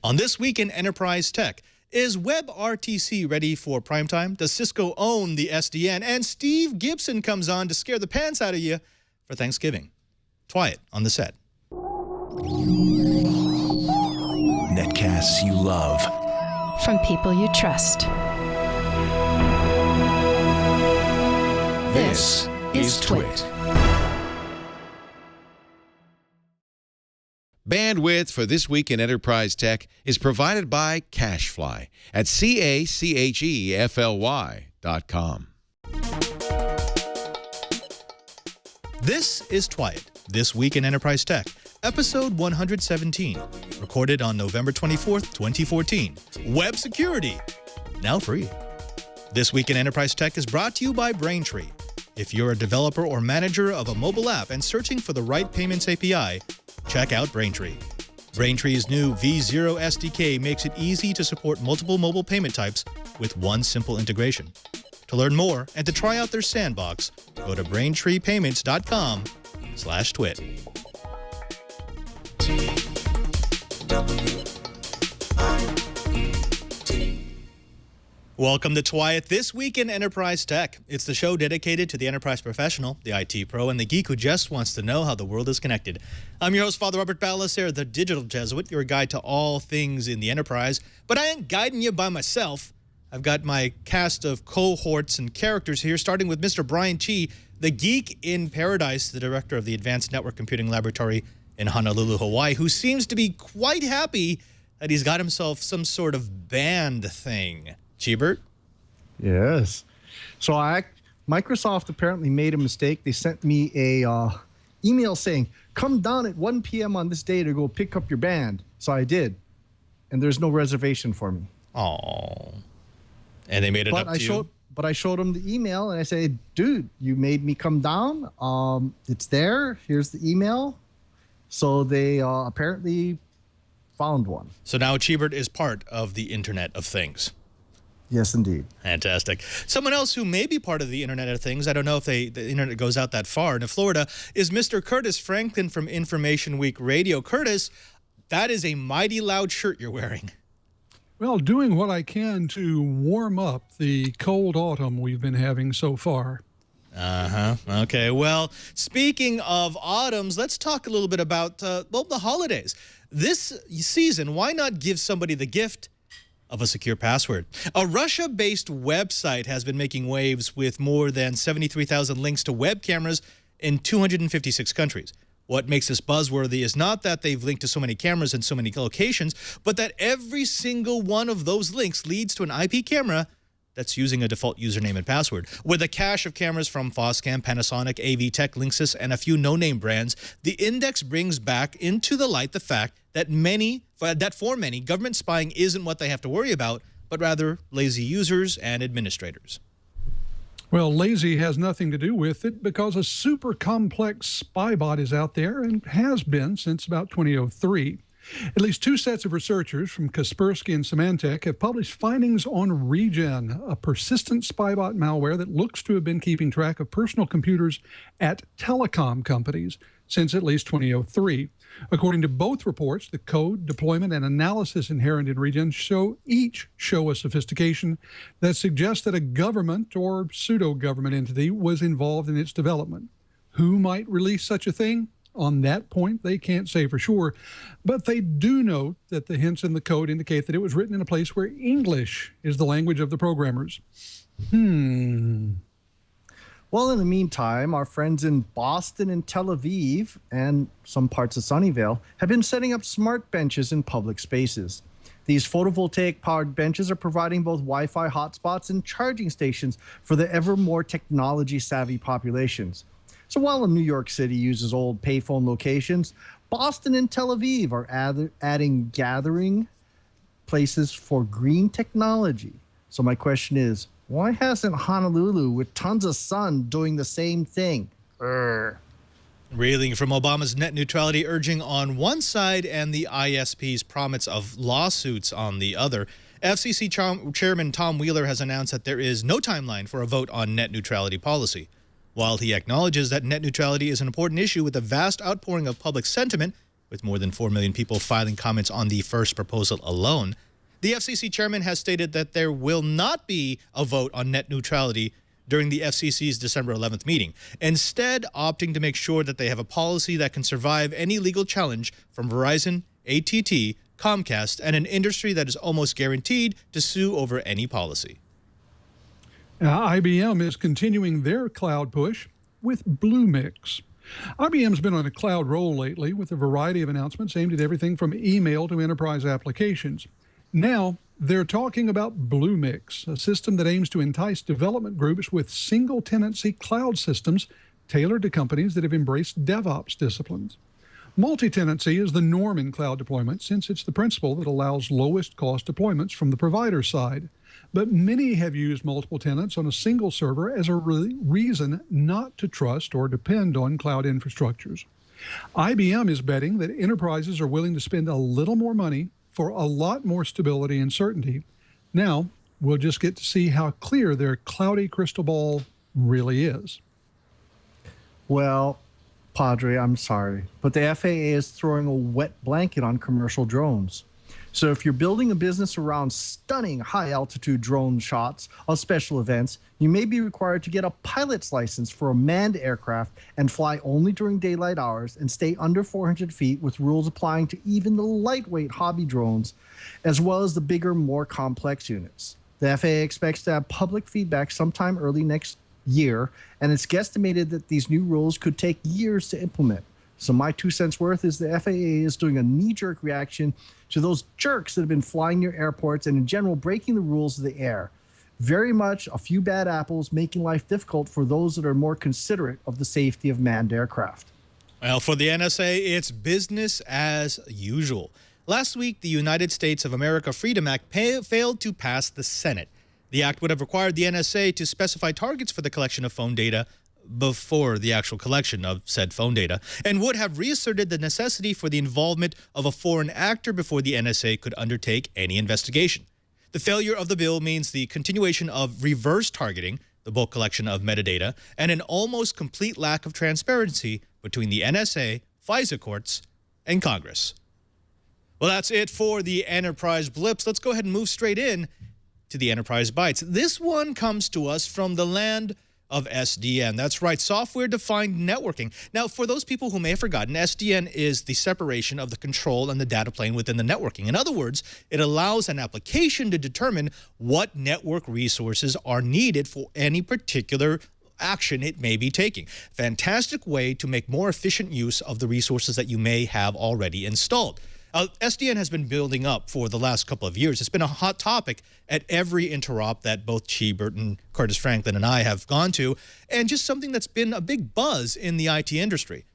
On This Week in Enterprise Tech, is WebRTC ready for primetime? Does Cisco own the SDN? And Steve Gibson comes on to scare the pants out of you for Thanksgiving. Twiat on the set. Netcasts you love. From people you trust. This is Twit. Bandwidth for This Week in Enterprise Tech is provided by CacheFly at CacheFly.com. This is Twiat, This Week in Enterprise Tech, episode 117, recorded on November 24th, 2014. Web security, now free. This Week in Enterprise Tech is brought to you by Braintree. If you're a developer or manager of a mobile app and searching for the right payments API, check out Braintree. Braintree's new V0 SDK makes it easy to support multiple mobile payment types with one simple integration. To learn more and to try out their sandbox, go to braintreepayments.com/twit. Welcome to Twiat, This Week in Enterprise Tech. It's the show dedicated to the enterprise professional, the IT pro, and the geek who just wants to know how the world is connected. I'm your host, Father Robert Ballecer, the digital Jesuit, your guide to all things in the enterprise. But I ain't guiding you by myself. I've got my cast of cohorts and characters here, starting with Mr. Brian Chee, the geek in paradise, the director of the Advanced Network Computing Laboratory in Honolulu, Hawaii, who seems to be quite happy that he's got himself some sort of band thing. Cheebert? Yes. So Microsoft apparently made a mistake. They sent me a email saying, come down at 1 p.m. on this day to go pick up your band. So I did. And there's no reservation for me. Oh. And they made it up to you? But I showed them the email and I said, dude, you made me come down. It's there. Here's the email. So they apparently found one. So now Cheebert is part of the Internet of Things. Yes, indeed. Fantastic. Someone else who may be part of the Internet of Things, I don't know if the Internet goes out that far, in Florida, is Mr. Curtis Franklin from Information Week Radio. Curtis, that is a mighty loud shirt you're wearing. Well, doing what I can to warm up the cold autumn we've been having so far. Okay. Well, speaking of autumns, let's talk a little bit about, the holidays. This season, why not give somebody the gift of a secure password? A Russia-based website has been making waves with more than 73,000 links to web cameras in 256 countries. What makes this buzzworthy is not that they've linked to so many cameras in so many locations, but that every single one of those links leads to an IP camera that's using a default username and password. With a cache of cameras from Foscam, Panasonic, AV Tech, Linksys, and a few no-name brands, the index brings back into the light the fact that for many, government spying isn't what they have to worry about, but rather lazy users and administrators. Well, lazy has nothing to do with it because a super complex spy bot is out there and has been since about 2003. At least two sets of researchers from Kaspersky and Symantec have published findings on Regin, a persistent spybot malware that looks to have been keeping track of personal computers at telecom companies since at least 2003. According to both reports, the code, deployment, and analysis inherent in Regin each show a sophistication that suggests that a government or pseudo-government entity was involved in its development. Who might release such a thing? On that point, they can't say for sure, but they do note that the hints in the code indicate that it was written in a place where English is the language of the programmers. Well, in the meantime, our friends in Boston and Tel Aviv and some parts of Sunnyvale have been setting up smart benches in public spaces. These photovoltaic-powered benches are providing both Wi-Fi hotspots and charging stations for the ever more technology-savvy populations. So while New York City uses old payphone locations, Boston and Tel Aviv are adding gathering places for green technology. So my question is, why hasn't Honolulu, with tons of sun, doing the same thing? Reeling from Obama's net neutrality urging on one side and the ISP's promise of lawsuits on the other, FCC Chairman Tom Wheeler has announced that there is no timeline for a vote on net neutrality policy. While he acknowledges that net neutrality is an important issue with a vast outpouring of public sentiment, with more than 4 million people filing comments on the first proposal alone. The FCC chairman has stated that there will not be a vote on net neutrality during the FCC's December 11th meeting, instead opting to make sure that they have a policy that can survive any legal challenge from Verizon, AT&T, Comcast, and an industry that is almost guaranteed to sue over any policy. IBM is continuing their cloud push with Bluemix. IBM's been on a cloud roll lately with a variety of announcements aimed at everything from email to enterprise applications. Now, they're talking about Bluemix, a system that aims to entice development groups with single-tenancy cloud systems tailored to companies that have embraced DevOps disciplines. Multi-tenancy is the norm in cloud deployment since it's the principle that allows lowest cost deployments from the provider side. But many have used multiple tenants on a single server as a reason not to trust or depend on cloud infrastructures. IBM is betting that enterprises are willing to spend a little more money for a lot more stability and certainty. Now, we'll just get to see how clear their cloudy crystal ball really is. Well, Padre, I'm sorry, but the FAA is throwing a wet blanket on commercial drones. So if you're building a business around stunning high-altitude drone shots of special events, you may be required to get a pilot's license for a manned aircraft and fly only during daylight hours and stay under 400 feet, with rules applying to even the lightweight hobby drones, as well as the bigger, more complex units. The FAA expects to have public feedback sometime early next year, and it's guesstimated that these new rules could take years to implement. So my 2 cents worth is the FAA is doing a knee-jerk reaction to those jerks that have been flying near airports and in general breaking the rules of the air. Very much a few bad apples making life difficult for those that are more considerate of the safety of manned aircraft. Well, for the NSA, it's business as usual. Last week, the United States of America Freedom Act failed to pass the Senate. The act would have required the NSA to specify targets for the collection of phone data before the actual collection of said phone data, and would have reasserted the necessity for the involvement of a foreign actor before the NSA could undertake any investigation. The failure of the bill means the continuation of reverse targeting, the bulk collection of metadata, and an almost complete lack of transparency between the NSA, FISA courts, and Congress. Well, that's it for the Enterprise Blips. Let's go ahead and move straight in to the Enterprise Bytes. This one comes to us from the land of SDN. That's right, software-defined networking. Now, for those people who may have forgotten, SDN is the separation of the control and the data plane within the networking. In other words, it allows an application to determine what network resources are needed for any particular action it may be taking. Fantastic way to make more efficient use of the resources that you may have already installed. SDN has been building up for the last couple of years. It's been a hot topic at every interop that both Chee, Burton, Curtis Franklin, and I have gone to, and just something that's been a big buzz in the IT industry.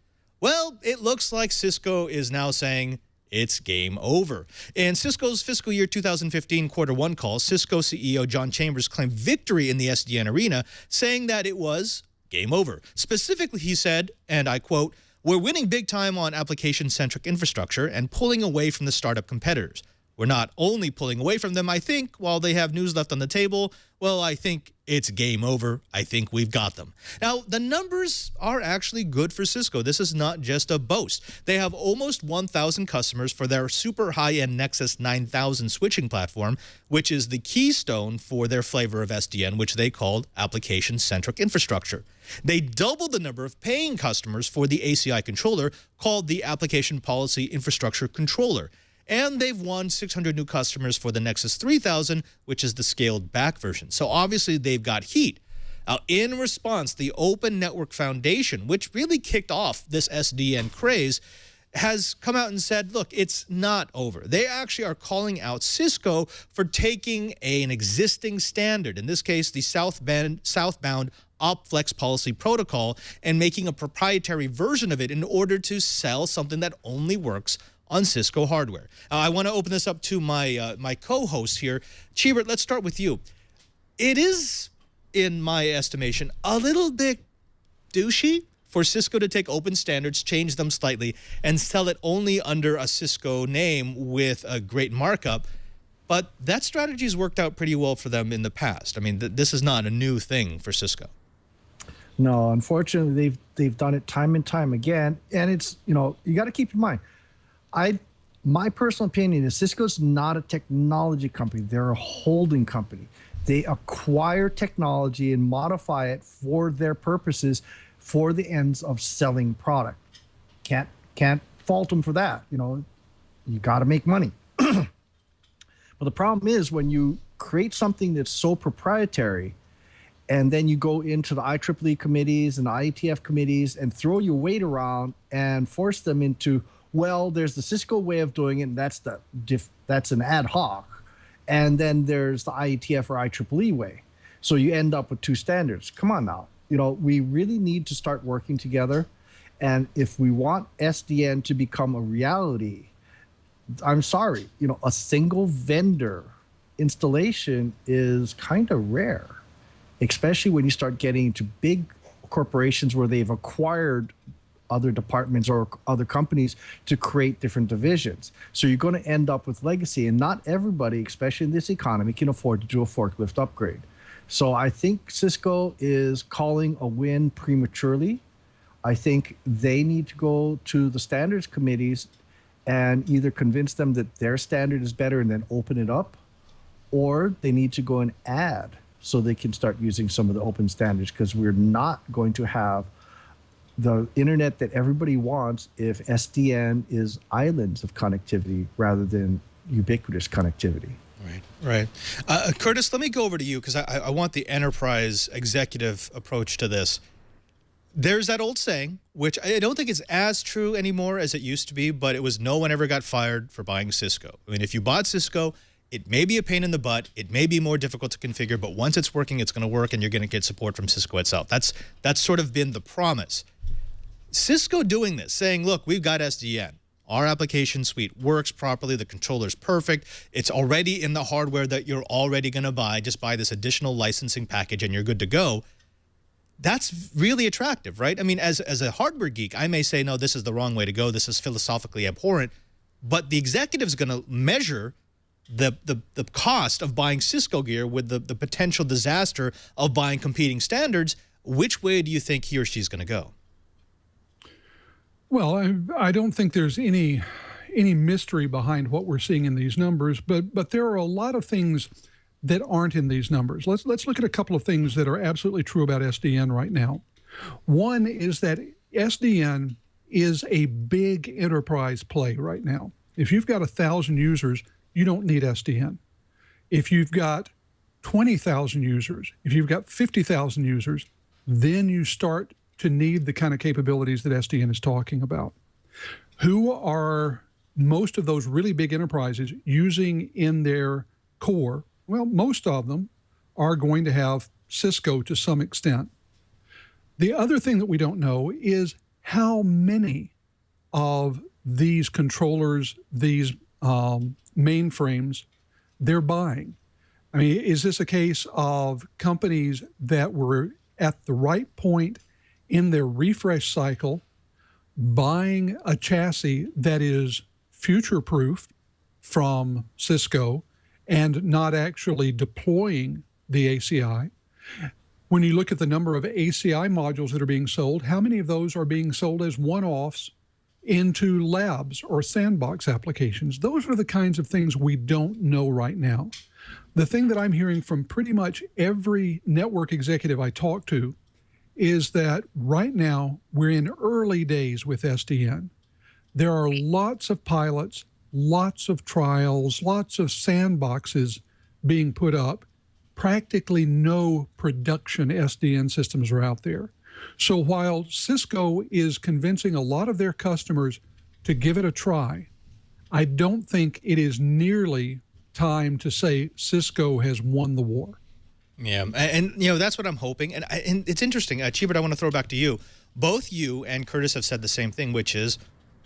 Well, it looks like Cisco is now saying it's game over. In Cisco's fiscal year 2015 quarter one call, Cisco CEO John Chambers claimed victory in the SDN arena, saying that it was game over. Specifically, he said, and I quote, "We're winning big time on application-centric infrastructure and pulling away from the startup competitors. We're not only pulling away from them, I think, while they have news left on the table, well, I think it's game over. I think we've got them." Now, the numbers are actually good for Cisco. This is not just a boast. They have almost 1,000 customers for their super high-end Nexus 9000 switching platform, which is the keystone for their flavor of SDN, which they called application-centric infrastructure. They doubled the number of paying customers for the ACI controller, called the Application Policy Infrastructure Controller. And they've won 600 new customers for the Nexus 3000, which is the scaled-back version. So obviously they've got heat. Now, in response, the Open Network Foundation, which really kicked off this SDN craze, has come out and said, look, it's not over. They actually are calling out Cisco for taking an existing standard, in this case, the southbound OpFlex policy protocol, and making a proprietary version of it in order to sell something that only works on Cisco hardware. I want to open this up to my my co-host here. Chee, let's start with you. It is, in my estimation, a little bit douchey for Cisco to take open standards, change them slightly, and sell it only under a Cisco name with a great markup. But that strategy's worked out pretty well for them in the past. I mean, this is not a new thing for Cisco. No, unfortunately, they've done it time and time again. And it's, you got to keep in mind, My personal opinion is Cisco's not a technology company. They're a holding company. They acquire technology and modify it for their purposes, for the ends of selling product. Can't fault them for that. You got to make money. But the problem is when you create something that's so proprietary, and then you go into the IEEE committees and the IETF committees and throw your weight around and force them into, well, there's the Cisco way of doing it, and that's an ad hoc. And then there's the IETF or IEEE way. So you end up with two standards. Come on now. We really need to start working together. And if we want SDN to become a reality, I'm sorry, a single vendor installation is kind of rare, especially when you start getting into big corporations where they've acquired other departments or other companies to create different divisions. So you're going to end up with legacy, and not everybody, especially in this economy, can afford to do a forklift upgrade. So I think Cisco is calling a win prematurely. I think they need to go to the standards committees and either convince them that their standard is better and then open it up, or they need to go and add so they can start using some of the open standards, because we're not going to have the internet that everybody wants if SDN is islands of connectivity rather than ubiquitous connectivity. Right. Curtis, let me go over to you because I want the enterprise executive approach to this. There's that old saying, which I don't think is as true anymore as it used to be, but it was no one ever got fired for buying Cisco. I mean, if you bought Cisco, it may be a pain in the butt. It may be more difficult to configure, but once it's working, it's going to work, and you're going to get support from Cisco itself. That's sort of been the promise. Cisco doing this, saying, look, we've got SDN. Our application suite works properly. The controller's perfect. It's already in the hardware that you're already going to buy. Just buy this additional licensing package, and you're good to go. That's really attractive, right? I mean, as a hardware geek, I may say, no, this is the wrong way to go. This is philosophically abhorrent. But the executive's going to measure the cost of buying Cisco gear with the potential disaster of buying competing standards. Which way do you think he or she's going to go? Well, I don't think there's any mystery behind what we're seeing in these numbers, but there are a lot of things that aren't in these numbers. Let's look at a couple of things that are absolutely true about SDN right now. One is that SDN is a big enterprise play right now. If you've got 1,000 users, you don't need SDN. If you've got 20,000 users, if you've got 50,000 users, then you start to need the kind of capabilities that SDN is talking about. Who are most of those really big enterprises using in their core? Well, most of them are going to have Cisco to some extent. The other thing that we don't know is how many of these controllers, these mainframes, they're buying. I mean, is this a case of companies that were at the right point in their refresh cycle, buying a chassis that is future-proof from Cisco and not actually deploying the ACI? When you look at the number of ACI modules that are being sold, how many of those are being sold as one-offs into labs or sandbox applications? Those are the kinds of things we don't know right now. The thing that I'm hearing from pretty much every network executive I talk to is that right now we're in early days with SDN. There are lots of pilots, lots of trials, lots of sandboxes being put up. Practically no production SDN systems are out there. So while Cisco is convincing a lot of their customers to give it a try, I don't think it is nearly time to say Cisco has won the war. Yeah, and that's what I'm hoping. And it's interesting, Chee, I want to throw it back to you. Both you and Curtis have said the same thing, which is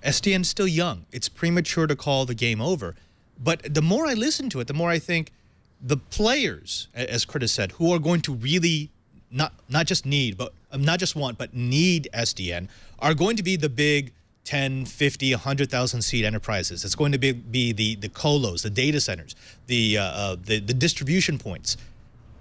SDN's still young. It's premature to call the game over. But the more I listen to it, the more I think the players, as Curtis said, who are going to really not just need, but not just want, but need SDN, are going to be the big 10, 50, 100,000 seat enterprises. It's going to be the colos, the data centers, the distribution points.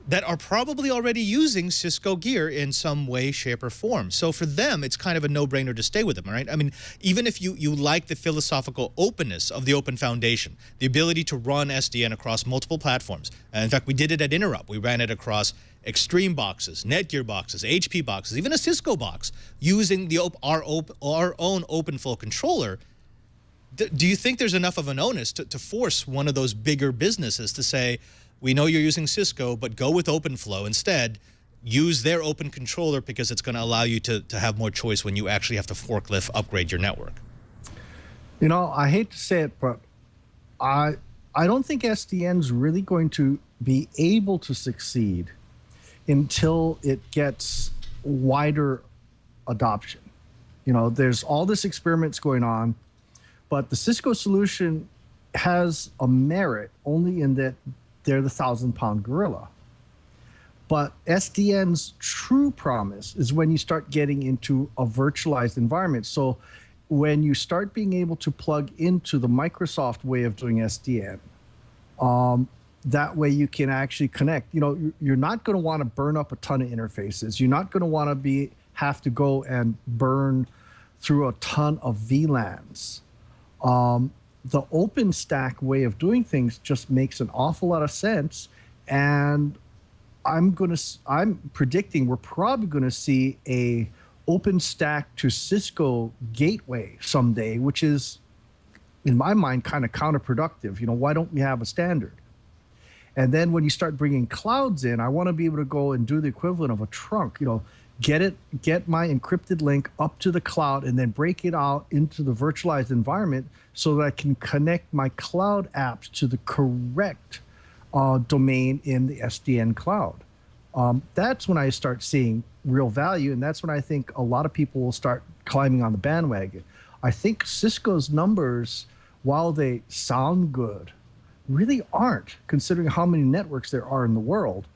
that are probably already using Cisco gear in some way, shape, or form. So for them, it's kind of a no-brainer to stay with them, right? I mean, even if you like the philosophical openness of the Open Foundation, the ability to run SDN across multiple platforms. In fact, we did it at Interrupt. We ran it across Extreme boxes, Netgear boxes, HP boxes, even a Cisco box, using the our own OpenFlow controller. Do you think there's enough of an onus to force one of those bigger businesses to say, we know you're using Cisco, but go with OpenFlow instead, use their open controller because it's going to allow you to have more choice when you actually have to forklift upgrade your network? You know, I hate to say it, but I don't think SDN's really going to be able to succeed until it gets wider adoption. You know, there's all this experiments going on, but the Cisco solution has a merit only in that they're the 1,000-pound gorilla. But SDN's true promise is when you start getting into a virtualized environment. So when you start being able to plug into the Microsoft way of doing SDN, that way you can actually connect. You know, you're not going to want to burn up a ton of interfaces. You're not going to want to have to go and burn through a ton of VLANs. The OpenStack way of doing things just makes an awful lot of sense, and I'm predicting we're probably going to see a OpenStack to Cisco gateway someday, which is, in my mind, kind of counterproductive. You know, why don't we have a standard? And then when you start bringing clouds in, I want to be able to go and do the equivalent of a trunk. You know, get my encrypted link up to the cloud and then break it out into the virtualized environment so that I can connect my cloud apps to the correct domain in the SDN cloud. That's when I start seeing real value, and that's when I think a lot of people will start climbing on the bandwagon. I think Cisco's numbers, while they sound good, really aren't, considering how many networks there are in the world.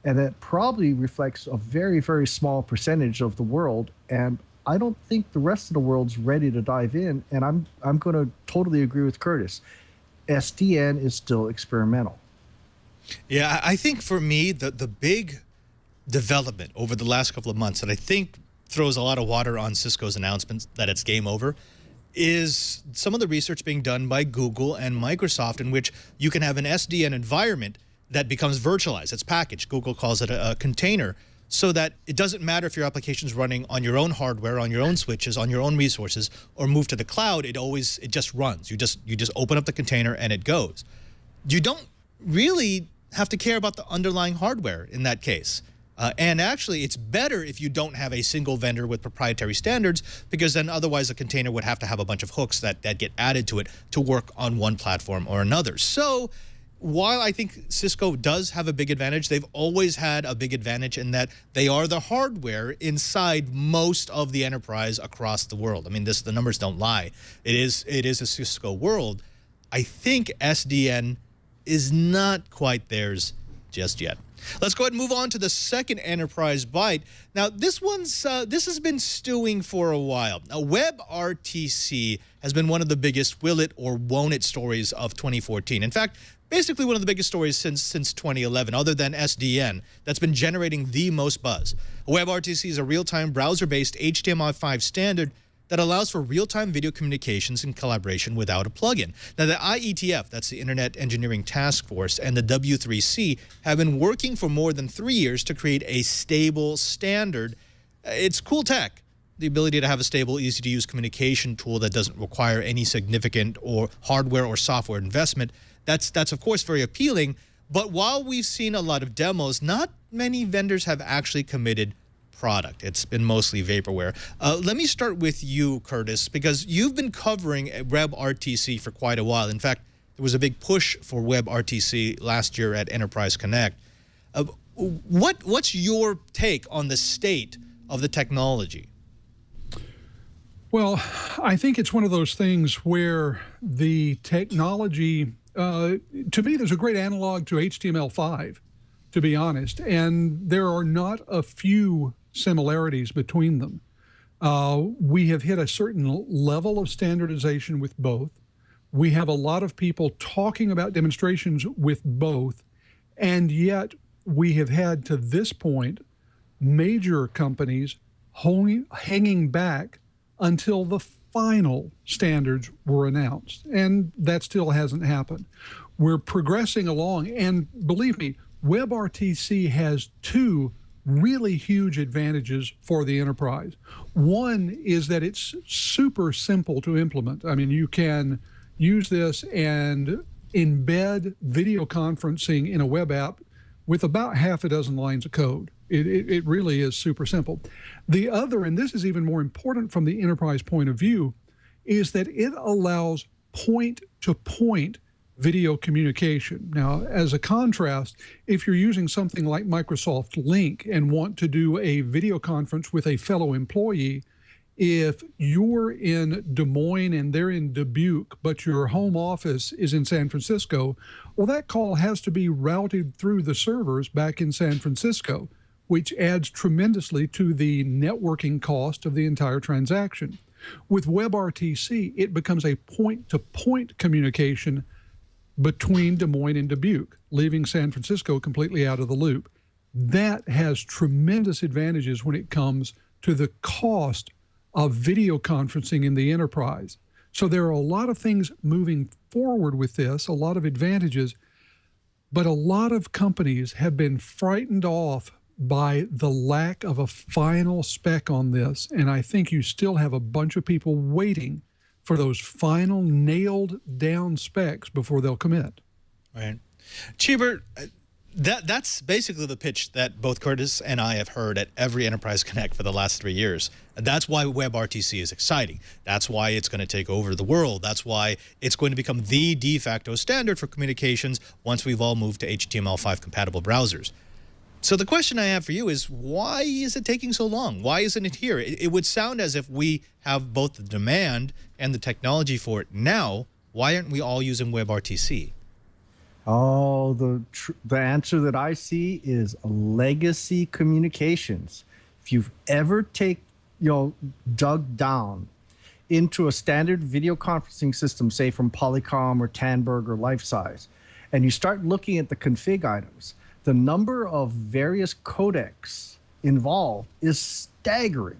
And that probably reflects a very, very small percentage of the world. And I don't think the rest of the world's ready to dive in. And I'm going to totally agree with Curtis. SDN is still experimental. Yeah, I think for me, the big development over the last couple of months that I think throws a lot of water on Cisco's announcements that it's game over is some of the research being done by Google and Microsoft, in which you can have an SDN environment that becomes virtualized. It's packaged. Google calls it a container, so that it doesn't matter if your application's running on your own hardware, on your own switches, on your own resources, or move to the cloud. It just runs. You just open up the container and it goes. You don't really have to care about the underlying hardware in that case. And actually, it's better if you don't have a single vendor with proprietary standards, because then otherwise a container would have to have a bunch of hooks that get added to it to work on one platform or another. So while I think Cisco does have a big advantage, they've always had a big advantage in that they are the hardware inside most of the enterprise across the world. I mean, the numbers don't lie. It is a Cisco world. I think SDN is not quite theirs just yet. Let's go ahead and move on to the second enterprise byte. Now, this has been stewing for a while. Now, WebRTC has been one of the biggest will it or won't it stories of 2014. In fact, basically one of the biggest stories since 2011, other than SDN, that's been generating the most buzz. WebRTC is a real-time browser-based HTML5 standard that allows for real-time video communications and collaboration without a plugin. Now, the IETF, that's the Internet Engineering Task Force, and the W3C have been working for more than 3 years to create a stable standard. It's cool tech, the ability to have a stable, easy-to-use communication tool that doesn't require any significant or hardware or software investment. That's of course very appealing, but while we've seen a lot of demos, not many vendors have actually committed product. It's been mostly vaporware. Let me start with you, Curtis, because you've been covering WebRTC for quite a while. In fact, there was a big push for WebRTC last year at Enterprise Connect. What's your take on the state of the technology? Well, I think it's one of those things where the technology, to me, there's a great analog to HTML5, to be honest, and there are not a few similarities between them. We have hit a certain level of standardization with both. We have a lot of people talking about demonstrations with both, and yet we have had to this point major companies hanging back until the final standards were announced. And that still hasn't happened. We're progressing along. And believe me, WebRTC has two really huge advantages for the enterprise. One is that it's super simple to implement. I mean, you can use this and embed video conferencing in a web app with about half a dozen lines of code. It really is super simple. The other, and this is even more important from the enterprise point of view, is that it allows point-to-point video communication. Now, as a contrast, if you're using something like Microsoft Link and want to do a video conference with a fellow employee, if you're in Des Moines and they're in Dubuque, but your home office is in San Francisco, well, that call has to be routed through the servers back in San Francisco, which adds tremendously to the networking cost of the entire transaction. With WebRTC, it becomes a point-to-point communication between Des Moines and Dubuque, leaving San Francisco completely out of the loop. That has tremendous advantages when it comes to the cost of video conferencing in the enterprise. So there are a lot of things moving forward with this, a lot of advantages, but a lot of companies have been frightened off by the lack of a final spec on this. And I think you still have a bunch of people waiting for those final nailed down specs before they'll commit. Right. Cheebert, that's basically the pitch that both Curtis and I have heard at every Enterprise Connect for the last 3 years. That's why WebRTC is exciting. That's why it's going to take over the world. That's why it's going to become the de facto standard for communications once we've all moved to HTML5 compatible browsers. So the question I have for you is, why is it taking so long? Why isn't it here? It would sound as if we have both the demand and the technology for it now. Why aren't we all using WebRTC? Oh, the answer that I see is legacy communications. If you've ever dug down into a standard video conferencing system, say from Polycom or Tandberg or Lifesize, and you start looking at the config items, the number of various codecs involved is staggering.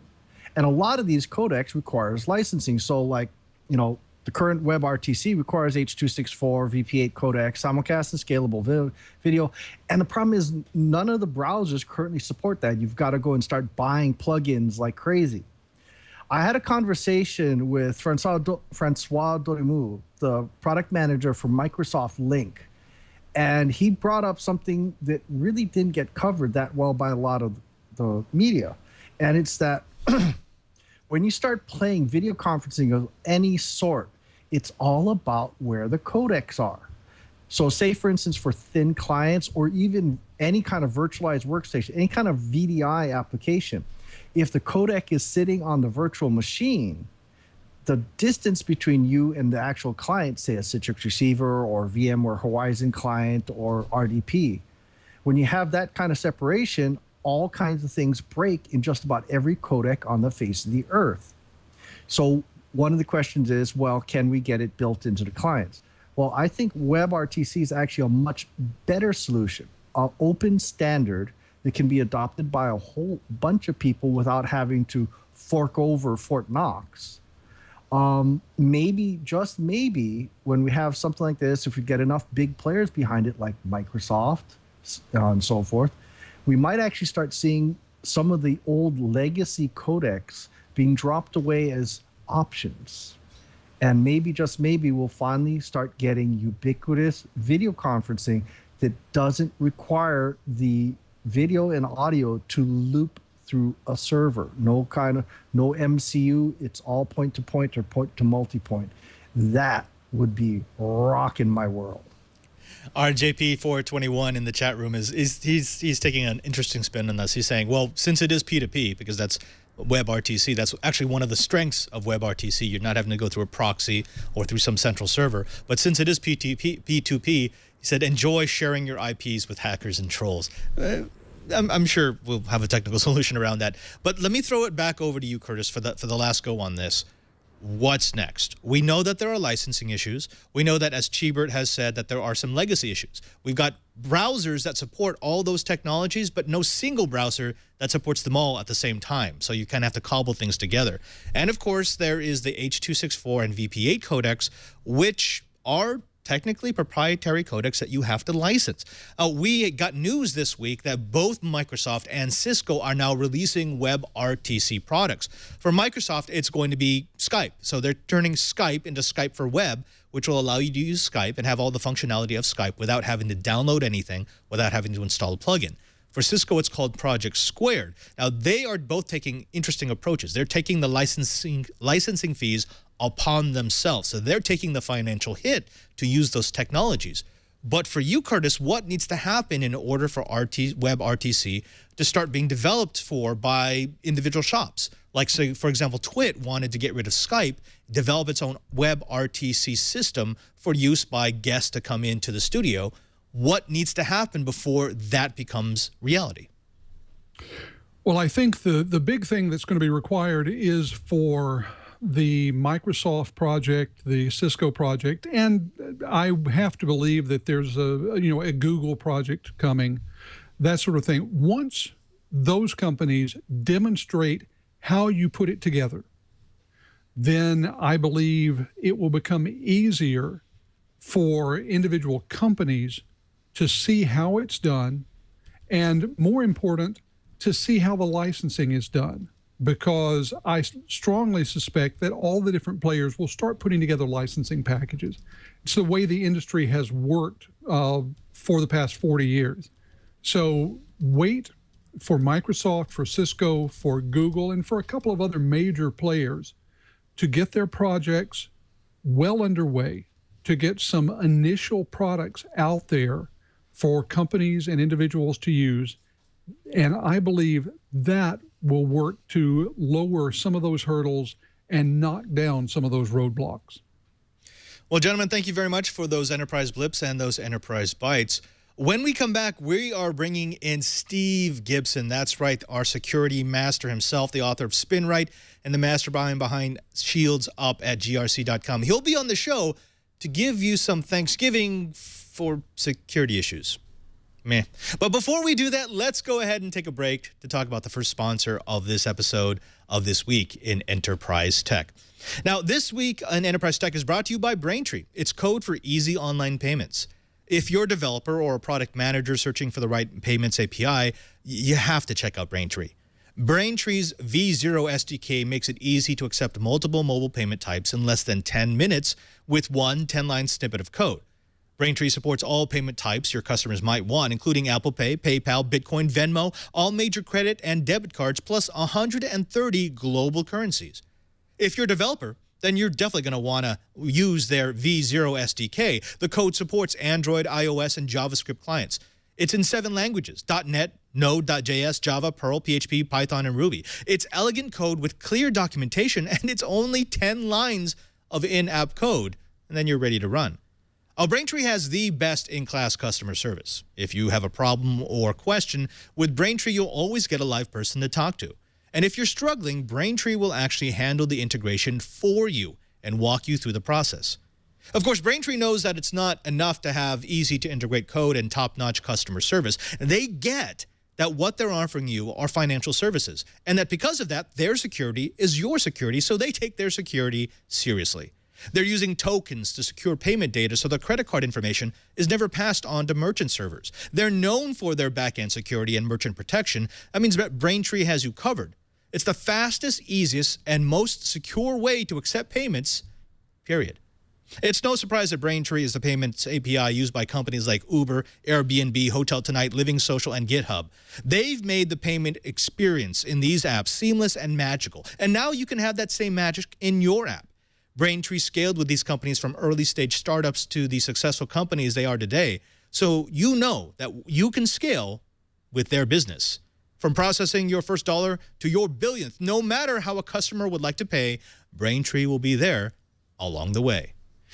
And a lot of these codecs requires licensing. So like, the current WebRTC requires H.264, VP8 codec, simulcast and scalable video. And the problem is none of the browsers currently support that. You've got to go and start buying plugins like crazy. I had a conversation with Francois Dorimou, the product manager for Microsoft Link. And he brought up something that really didn't get covered that well by a lot of the media. And it's that when you start playing video conferencing of any sort, it's all about where the codecs are. So say, for instance, for thin clients or even any kind of virtualized workstation, any kind of VDI application, if the codec is sitting on the virtual machine, the distance between you and the actual client, say a Citrix receiver or VMware Horizon client or RDP, when you have that kind of separation, all kinds of things break in just about every codec on the face of the earth. So one of the questions is, well, can we get it built into the clients? Well, I think WebRTC is actually a much better solution, an open standard that can be adopted by a whole bunch of people without having to fork over Fort Knox. Maybe, just maybe, when we have something like this, if we get enough big players behind it, like Microsoft and so forth, we might actually start seeing some of the old legacy codecs being dropped away as options. And maybe, just maybe, we'll finally start getting ubiquitous video conferencing that doesn't require the video and audio to loop through a server. No MCU, it's all point to point or point to multi-point. That would be rocking my world. Our JP421 in the chat room he's taking an interesting spin on this. He's saying, well, since it is P2P, because that's WebRTC, that's actually one of the strengths of WebRTC. You're not having to go through a proxy or through some central server. But since it is P2P, he said, enjoy sharing your IPs with hackers and trolls. I'm sure we'll have a technical solution around that. But let me throw it back over to you, Curtis, for the last go on this. What's next? We know that there are licensing issues. We know that, as Chee has said, that there are some legacy issues. We've got browsers that support all those technologies, but no single browser that supports them all at the same time. So you kind of have to cobble things together. And of course, there is the H.264 and VP8 codecs, which are technically proprietary codecs that you have to license. We got news this week that both Microsoft and Cisco are now releasing WebRTC products. For Microsoft, it's going to be Skype. So they're turning Skype into Skype for Web, which will allow you to use Skype and have all the functionality of Skype without having to download anything, without having to install a plugin. For Cisco, it's called Project Squared. Now, they are both taking interesting approaches. They're taking the licensing fees upon themselves. So they're taking the financial hit to use those technologies. But for you, Curtis, what needs to happen in order for WebRTC to start being developed by individual shops? Like, say, for example, Twit wanted to get rid of Skype, develop its own WebRTC system for use by guests to come into the studio. What needs to happen before that becomes reality? Well, I think the big thing that's going to be required is for the Microsoft project, the Cisco project, and I have to believe that there's a Google project coming, that sort of thing. Once those companies demonstrate how you put it together, then I believe it will become easier for individual companies to see how it's done, and more important, to see how the licensing is done. Because I strongly suspect that all the different players will start putting together licensing packages. It's the way the industry has worked for the past 40 years. So wait for Microsoft, for Cisco, for Google, and for a couple of other major players to get their projects well underway, to get some initial products out there for companies and individuals to use. And I believe that will work to lower some of those hurdles and knock down some of those roadblocks. Well, gentlemen, thank you very much for those enterprise blips and those enterprise bytes. When we come back, we are bringing in Steve Gibson. That's right, our security master himself, the author of SpinRite and the mastermind behind Shields Up at grc.com. He'll be on the show to give you some Thanksgiving for security issues. Meh. But before we do that, let's go ahead and take a break to talk about the first sponsor of this episode of This Week in Enterprise Tech. Now, This Week in Enterprise Tech is brought to you by Braintree. It's code for easy online payments. If you're a developer or a product manager searching for the right payments API, you have to check out Braintree. Braintree's V0 SDK makes it easy to accept multiple mobile payment types in less than 10 minutes with one 10-line snippet of code. Braintree supports all payment types your customers might want, including Apple Pay, PayPal, Bitcoin, Venmo, all major credit and debit cards, plus 130 global currencies. If you're a developer, then you're definitely going to want to use their V0 SDK. The code supports Android, iOS, and JavaScript clients. It's in 7 languages: .NET, Node.js, Java, Perl, PHP, Python, and Ruby. It's elegant code with clear documentation, and it's only 10 lines of in-app code, and then you're ready to run. Braintree has the best in-class customer service. If you have a problem or question, with Braintree, you'll always get a live person to talk to. And if you're struggling, Braintree will actually handle the integration for you and walk you through the process. Of course, Braintree knows that it's not enough to have easy-to-integrate code and top-notch customer service. They get that what they're offering you are financial services, and that because of that, their security is your security, so they take their security seriously. They're using tokens to secure payment data so the credit card information is never passed on to merchant servers. They're known for their back-end security and merchant protection. That means that Braintree has you covered. It's the fastest, easiest, and most secure way to accept payments, period. It's no surprise that Braintree is the payments API used by companies like Uber, Airbnb, Hotel Tonight, Living Social, and GitHub. They've made the payment experience in these apps seamless and magical. And now you can have that same magic in your app. Braintree scaled with these companies from early-stage startups to the successful companies they are today, so you know that you can scale with their business. From processing your first dollar to your billionth, no matter how a customer would like to pay, Braintree will be there along the way.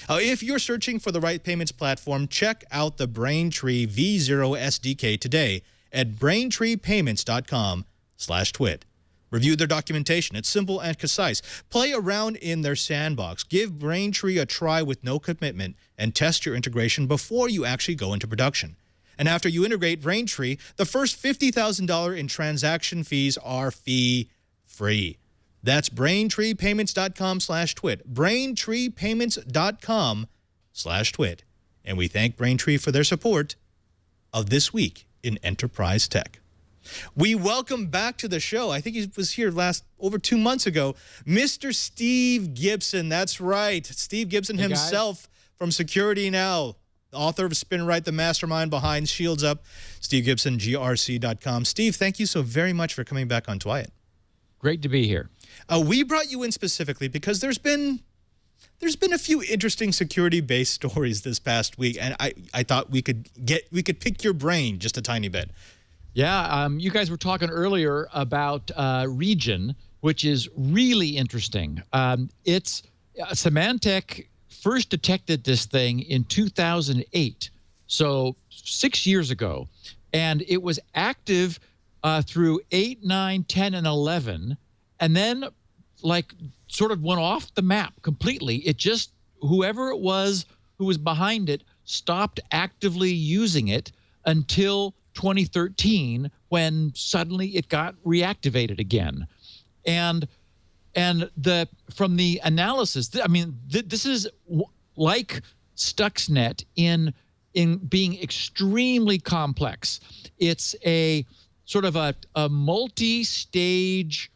If you're searching for the right payments platform, check out the Braintree V0 SDK today at braintreepayments.com/twit. Review their documentation. It's simple and concise. Play around in their sandbox. Give Braintree a try with no commitment and test your integration before you actually go into production. And after you integrate Braintree, the first $50,000 in transaction fees are fee-free. That's BraintreePayments.com/twit. BraintreePayments.com/twit. And we thank Braintree for their support of This Week in Enterprise Tech. We welcome back to the show, I think he was here over 2 months ago, Mr. Steve Gibson. That's right. Steve Gibson himself from Security Now, author of Spin Right, the mastermind behind Shields Up. Steve Gibson, grc.com. Steve, thank you so very much for coming back on Twiat. Great to be here. We brought you in specifically because there's been a few interesting security-based stories this past week, and I thought we could pick your brain just a tiny bit. Yeah, you guys were talking earlier about Regin, which is really interesting. Symantec first detected this thing in 2008, so 6 years ago, and it was active through 8, 9, 10, and 11, and then sort of went off the map completely. It just, whoever it was who was behind it stopped actively using it until 2013, when suddenly it got reactivated again. And from the analysis, this is like Stuxnet in being extremely complex. It's a sort of a multi-stage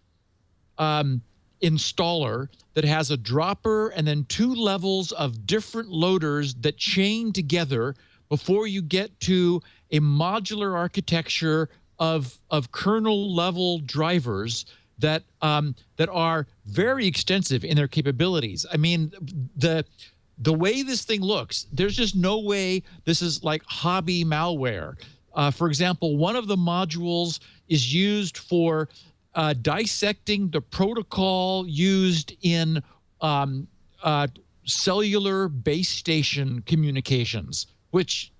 installer that has a dropper and then 2 levels of different loaders that chain together before you get to a modular architecture of kernel level drivers that are very extensive in their capabilities. I mean, the way this thing looks, there's just no way this is like hobby malware. For example, one of the modules is used for dissecting the protocol used in cellular base station communications, which,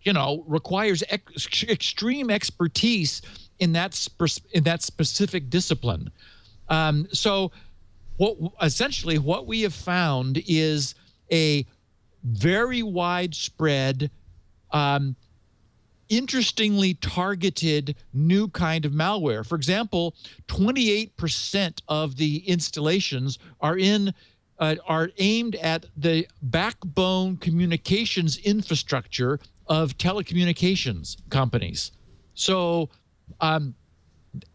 requires extreme expertise in that specific discipline. So essentially what we have found is a very widespread, interestingly targeted new kind of malware. For example, 28% of the installations are aimed at the backbone communications infrastructure of telecommunications companies. So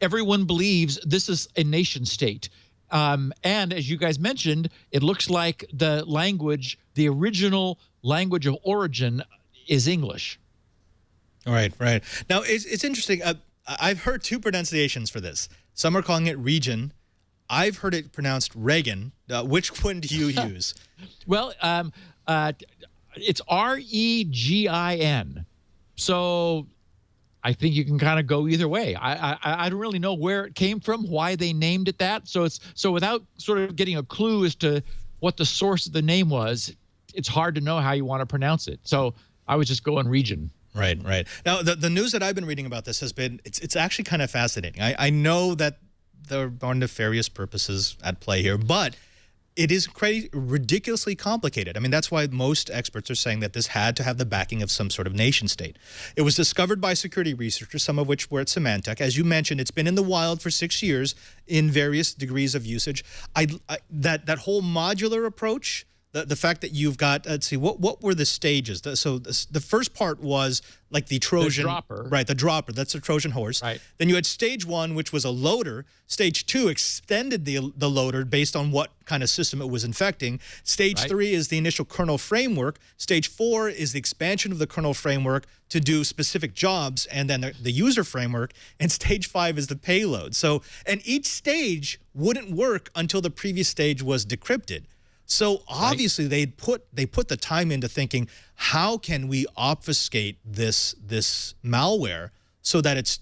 everyone believes this is a nation state. And as you guys mentioned, it looks like the original language of origin is English. Right. Now, it's interesting. I've heard 2 pronunciations for this. Some are calling it Regin. I've heard it pronounced Regin. Which one do you use? Well, it's Regin. So I think you can kind of go either way. I don't really know where it came from, why they named it that. So without sort of getting a clue as to what the source of the name was, it's hard to know how you want to pronounce it. So I was just going Regin. Right. Now, the news that I've been reading about this has been, it's actually kind of fascinating. I know that there are nefarious purposes at play here, but it is ridiculously complicated. I mean, that's why most experts are saying that this had to have the backing of some sort of nation state. It was discovered by security researchers, some of which were at Symantec. As you mentioned, it's been in the wild for 6 years in various degrees of usage. That whole modular approach, the fact that you've got, let's see, what were the stages? So the first part was like the Trojan. The dropper. Right, the dropper. That's the Trojan horse. Right. Then you had stage 1, which was a loader. Stage 2 extended the loader based on what kind of system it was infecting. Stage 3 is the initial kernel framework. Stage 4 is the expansion of the kernel framework to do specific jobs, and then the user framework. And stage 5 is the payload. So, and each stage wouldn't work until the previous stage was decrypted. So obviously they put the time into thinking, how can we obfuscate this malware so that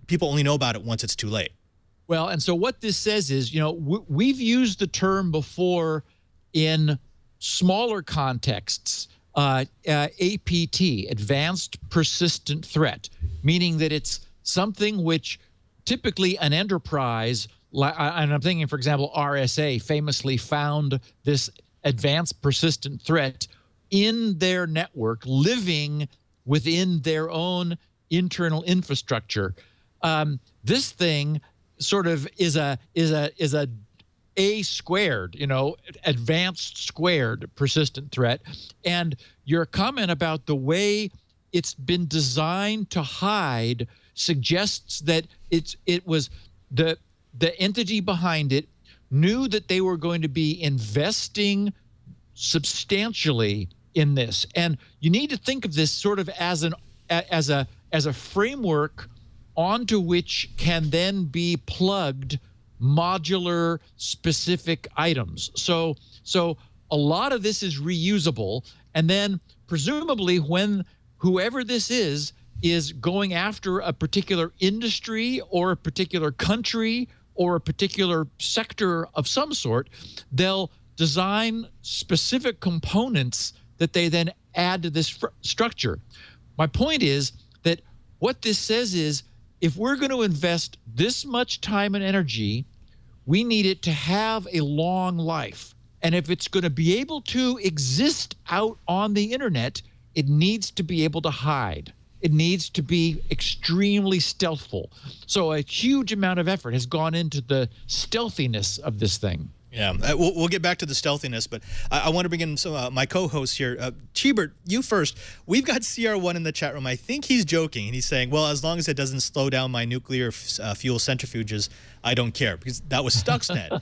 people only know about it once it's too late? Well, and so what this says is, we've used the term before in smaller contexts, APT, Advanced Persistent Threat, meaning that it's something which typically an enterprise and I'm thinking, for example, RSA famously found this advanced persistent threat in their network, living within their own internal infrastructure. This thing sort of is a squared, advanced squared persistent threat. And your comment about the way it's been designed to hide suggests that it was the entity behind it knew that they were going to be investing substantially in this. And you need to think of this sort of as a framework onto which can then be plugged modular specific items. So a lot of this is reusable, and then presumably when whoever this is going after a particular industry or a particular country or a particular sector of some sort, they'll design specific components that they then add to this structure. My point is that what this says is, if we're going to invest this much time and energy, we need it to have a long life. And if it's going to be able to exist out on the internet, it needs to be able to hide. It needs to be extremely stealthful. So a huge amount of effort has gone into the stealthiness of this thing. Yeah, we'll get back to the stealthiness, but I want to bring in some my co-hosts here. Cheebert, you first. We've got CR1 in the chat room. I think he's joking, and he's saying, well, as long as it doesn't slow down my nuclear fuel centrifuges, I don't care, because that was Stuxnet.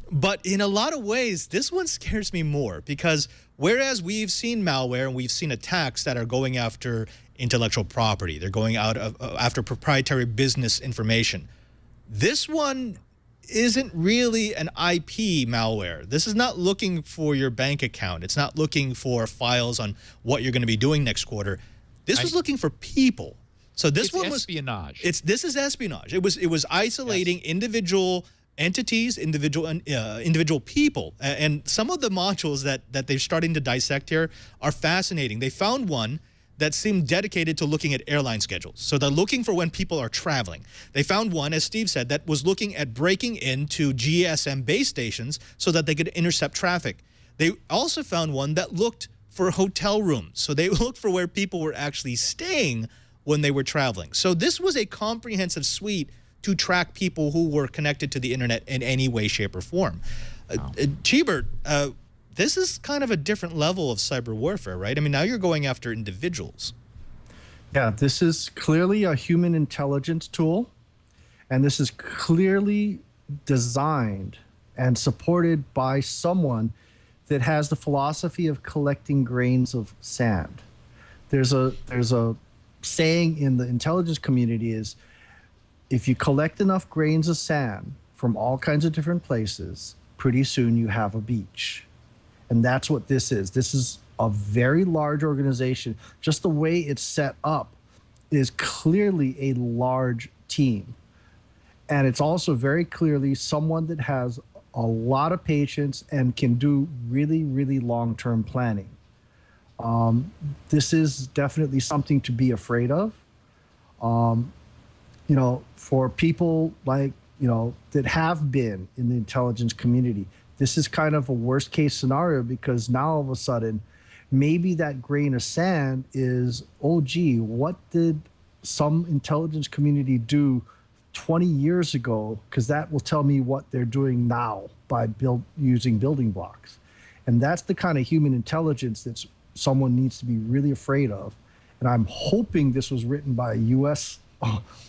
But in a lot of ways, this one scares me more, because whereas we've seen malware and we've seen attacks that are going after intellectual property, they're going out after proprietary business information, this one isn't really an IP malware. This is not looking for your bank account. It's not looking for files on what you're going to be doing next quarter. This was looking for people. So this one was espionage. This is espionage. It was isolating individual entities, individual people, and some of the modules that they're starting to dissect here are fascinating. They found one that seemed dedicated to looking at airline schedules. So they're looking for when people are traveling. They found one, as Steve said, that was looking at breaking into GSM base stations so that they could intercept traffic. They also found one that looked for hotel rooms. So they looked for where people were actually staying when they were traveling. So this was a comprehensive suite to track people who were connected to the internet in any way, shape, or form. Cheebert, this is kind of a different level of cyber warfare, right? I mean, now you're going after individuals. Yeah, this is clearly a human intelligence tool, and this is clearly designed and supported by someone that has the philosophy of collecting grains of sand. There's a saying in the intelligence community is, if you collect enough grains of sand from all kinds of different places, pretty soon you have a beach. And that's what this is. This is a very large organization. Just the way it's set up is clearly a large team. And it's also very clearly someone that has a lot of patience and can do really, really long-term planning. This is definitely something to be afraid of. For people like, that have been in the intelligence community, this is kind of a worst case scenario, because now all of a sudden, maybe that grain of sand is, oh, gee, what did some intelligence community do 20 years ago? Because that will tell me what they're doing now by using building blocks. And that's the kind of human intelligence that someone needs to be really afraid of. And I'm hoping this was written by a U.S.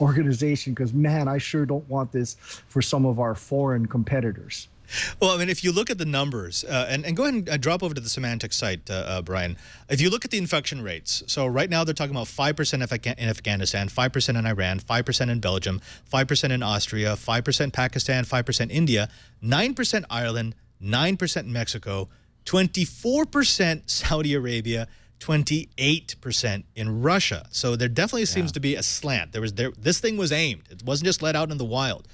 organization, because, man, I sure don't want this for some of our foreign competitors. Well, I mean, if you look at the numbers, and go ahead and drop over to the semantic site, Brian. If you look at the infection rates, so right now they're talking about 5% in Afghanistan, 5% in Iran, 5% in Belgium, 5% in Austria, 5% Pakistan, 5% India, 9% Ireland, 9% Mexico, 24% Saudi Arabia, 28% in Russia. So there definitely seems to be a slant. This thing was aimed. It wasn't just let out in the wild.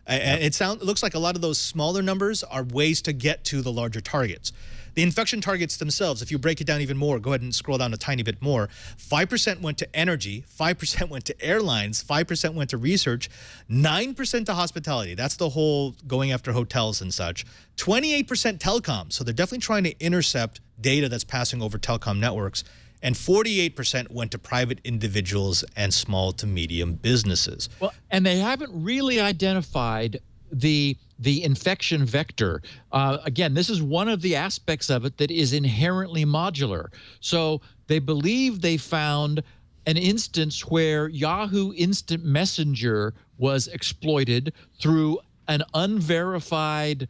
And it looks like a lot of those smaller numbers are ways to get to the larger targets. The infection targets themselves, if you break it down even more, go ahead and scroll down a tiny bit more. 5% went to energy, 5% went to airlines, 5% went to research, 9% to hospitality. That's the whole going after hotels and such. 28% telecom. So they're definitely trying to intercept data that's passing over telecom networks. And 48% went to private individuals and small to medium businesses. Well, and they haven't really identified the infection vector. Again, this is one of the aspects of it that is inherently modular. So they believe they found an instance where Yahoo Instant Messenger was exploited through an unverified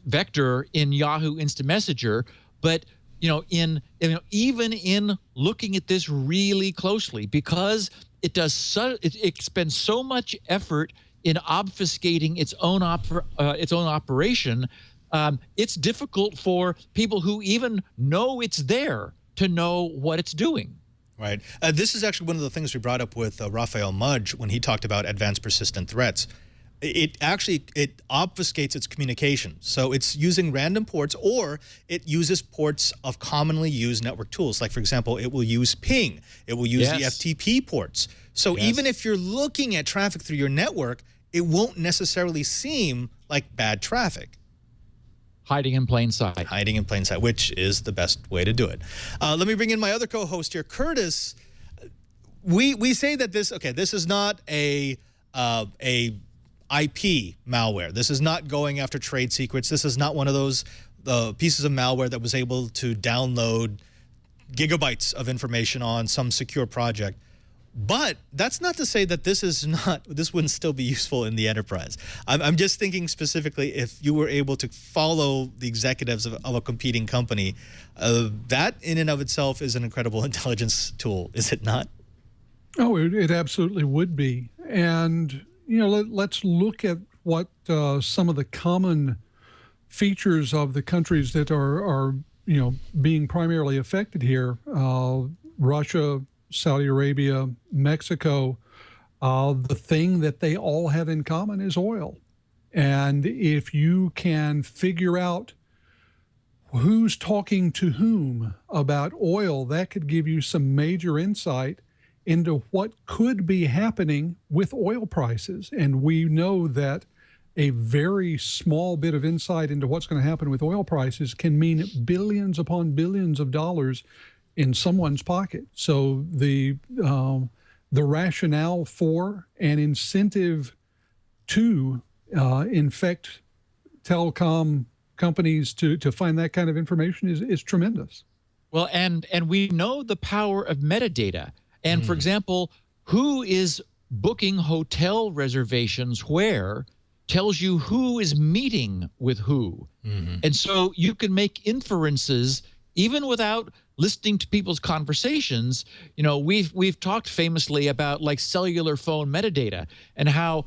vector in Yahoo Instant Messenger, but even in looking at this really closely, because it spends so much effort in obfuscating its own operation, it's difficult for people who even know it's there to know what it's doing. Right. This is actually one of the things we brought up with Raphael Mudge when he talked about advanced persistent threats. It obfuscates its communication. So it's using random ports, or it uses ports of commonly used network tools. Like, for example, it will use ping. It will use the FTP ports. So even if you're looking at traffic through your network, it won't necessarily seem like bad traffic. Hiding in plain sight. Hiding in plain sight, which is the best way to do it. Let me bring in my other co-host here, Curtis. We say that this is not a IP malware. This is not going after trade secrets. This is not one of those pieces of malware that was able to download gigabytes of information on some secure project. But that's not to say that this wouldn't still be useful in the enterprise. I'm just thinking specifically if you were able to follow the executives of a competing company, that in and of itself is an incredible intelligence tool, is it not? Oh, it absolutely would be. And let's look at what some of the common features of the countries that are being primarily affected here. Russia, Saudi Arabia, Mexico. The thing that they all have in common is oil. And if you can figure out who's talking to whom about oil, that could give you some major insight into what could be happening with oil prices. And we know that a very small bit of insight into what's going to happen with oil prices can mean billions upon billions of dollars in someone's pocket. So the rationale for and incentive to infect telecom companies to find that kind of information is tremendous. Well, and we know the power of metadata. And for example, who is booking hotel reservations where tells you who is meeting with who. And so you can make inferences even without listening to people's conversations. We've talked famously about like cellular phone metadata and how,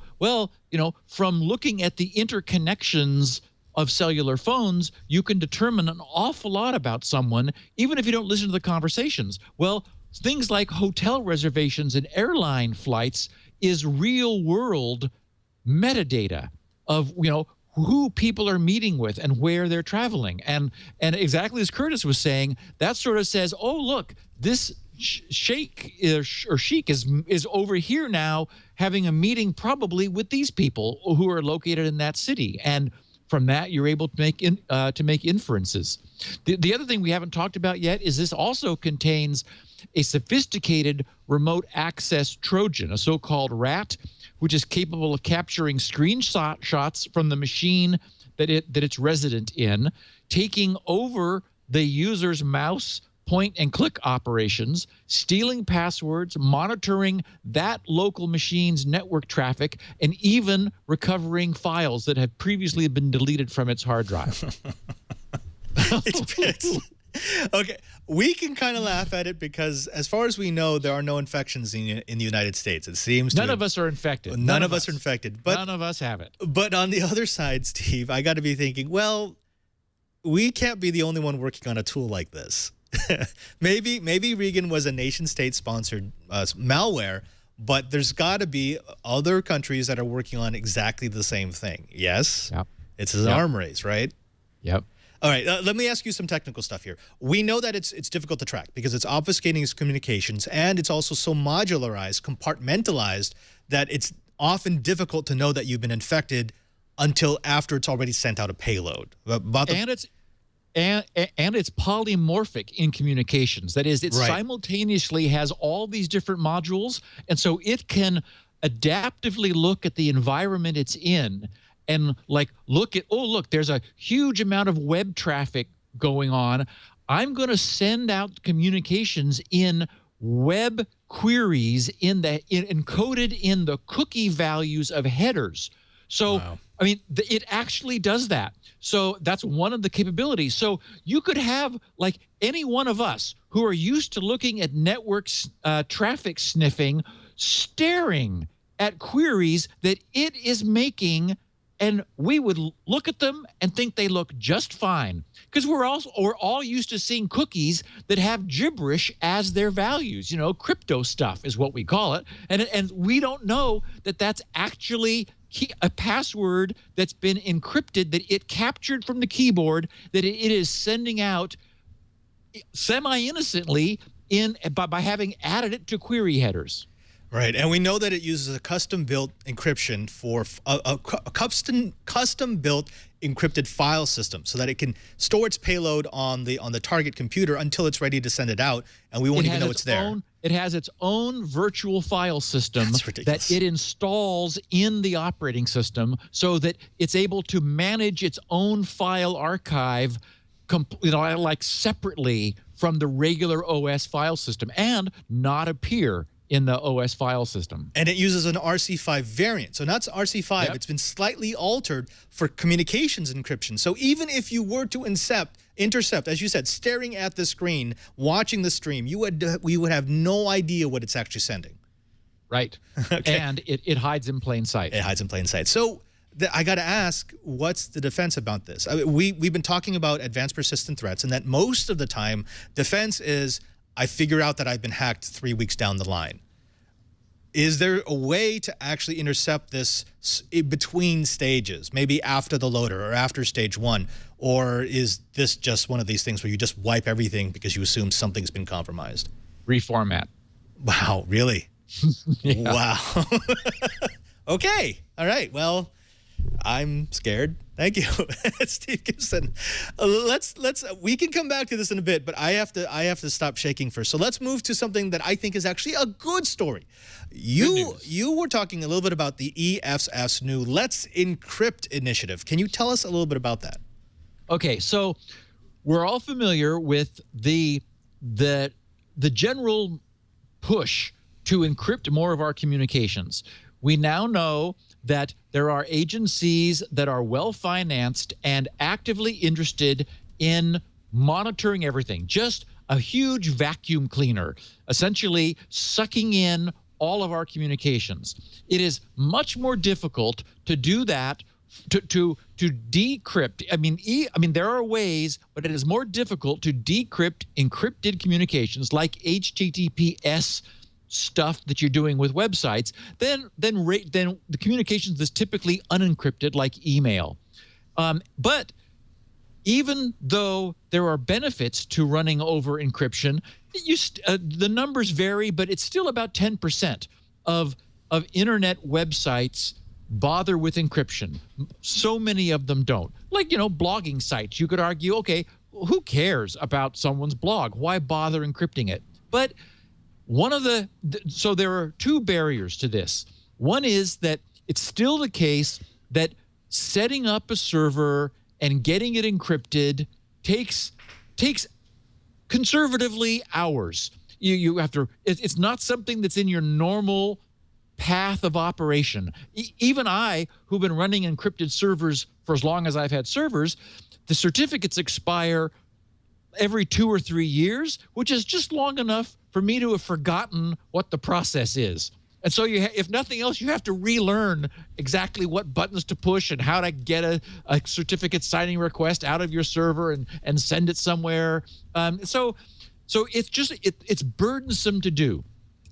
from looking at the interconnections of cellular phones, you can determine an awful lot about someone, even if you don't listen to the conversations. Well, things like hotel reservations and airline flights is real world metadata of, who people are meeting with and where they're traveling. And exactly as Curtis was saying, that sort of says, oh, look, this sheikh is over here now having a meeting probably with these people who are located in that city. And from that, you're able to make inferences. The other thing we haven't talked about yet is this also contains a sophisticated remote access Trojan, a so-called RAT, which is capable of capturing screenshots from the machine that it's resident in, taking over the user's mouse point and click operations, stealing passwords, monitoring that local machine's network traffic, and even recovering files that have previously been deleted from its hard drive. Okay, we can kind of laugh at it because, as far as we know, there are no infections in the United States. It seems none of us are infected. None of us are infected. But none of us have it. But on the other side, Steve, I got to be thinking, well, we can't be the only one working on a tool like this. maybe Regin was a nation-state sponsored malware, but there's got to be other countries that are working on exactly the same thing. Yes? Yep. It's an arm race, right? Yep. All right, let me ask you some technical stuff here. We know that it's difficult to track because it's obfuscating its communications, and it's also so modularized, compartmentalized, that it's often difficult to know that you've been infected until after it's already sent out a payload. And it's polymorphic in communications. That is, it simultaneously has all these different modules, and so it can adaptively look at the environment it's in and like look at, oh, look, there's a huge amount of web traffic going on. I'm going to send out communications in web queries encoded in the cookie values of headers. So, I mean, it actually does that. So that's one of the capabilities. So you could have like any one of us who are used to looking at networks traffic sniffing, staring at queries that it is making, and we would look at them and think they look just fine because we're all used to seeing cookies that have gibberish as their values. You know, crypto stuff is what we call it, and we don't know that that's actually a password that's been encrypted, that it captured from the keyboard, that it is sending out semi-innocently by having added it to query headers. Right, and we know that it uses a custom-built encryption for a custom-built encrypted file system, so that it can store its payload on the target computer until it's ready to send it out, and we won't even know it's there. It has its own virtual file system that it installs in the operating system, so that it's able to manage its own file archive, like separately from the regular OS file system, and not appear in the OS file system. And it uses an RC5 variant. So not RC5, Yep. It's been slightly altered for communications encryption. So even if you were to intercept, as you said, staring at the screen, watching the stream, we would have no idea what it's actually sending. Right. Okay. And it hides in plain sight. It hides in plain sight. So I got to ask, what's the defense about this? I mean, we've been talking about advanced persistent threats, and that most of the time, defense is, I figure out that I've been hacked 3 weeks down the line. Is there a way to actually intercept this between stages, maybe after the loader or after stage 1? Or is this just one of these things where you just wipe everything because you assume something's been compromised? Reformat. Wow, really? Wow. Okay. All right. Well, I'm scared. Thank you, Steve Gibson. We can come back to this in a bit, but I have to stop shaking first. So let's move to something that I think is actually a good story. You were talking a little bit about the EFF's new Let's Encrypt initiative. Can you tell us a little bit about that? Okay, so we're all familiar with the general push to encrypt more of our communications. We now know that there are agencies that are well-financed and actively interested in monitoring everything. Just a huge vacuum cleaner, essentially sucking in all of our communications. It is much more difficult to do that, to decrypt. I mean, there are ways, but it is more difficult to decrypt encrypted communications like HTTPS stuff that you're doing with websites than the communications that's typically unencrypted, like email. But even though there are benefits to running over encryption, the numbers vary, but it's still about 10% of internet websites bother with encryption. So many of them don't. Like, blogging sites, you could argue, okay, who cares about someone's blog? Why bother encrypting it? But so there are two barriers to this. One is that it's still the case that setting up a server and getting it encrypted takes conservatively hours. You have to. It's not something that's in your normal path of operation. Even I, who've been running encrypted servers for as long as I've had servers, the certificates expire every 2 or 3 years, which is just long enough for me to have forgotten what the process is. And so if nothing else, you have to relearn exactly what buttons to push and how to get a certificate signing request out of your server and send it somewhere. So it's burdensome to do.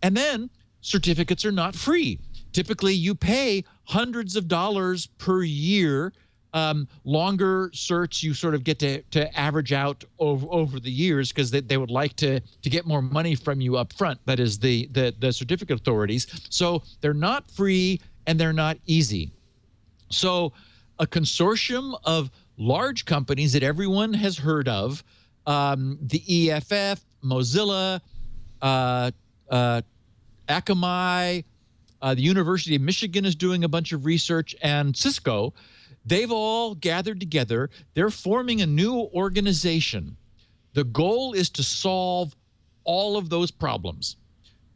And then certificates are not free. Typically, you pay hundreds of dollars per year. Longer certs, you sort of get to average out over the years because they would like to get more money from you up front. That is the certificate authorities. So they're not free and they're not easy. So a consortium of large companies that everyone has heard of, the EFF, Mozilla, Akamai, the University of Michigan is doing a bunch of research, and Cisco, they've all gathered together. They're forming a new organization. The goal is to solve all of those problems.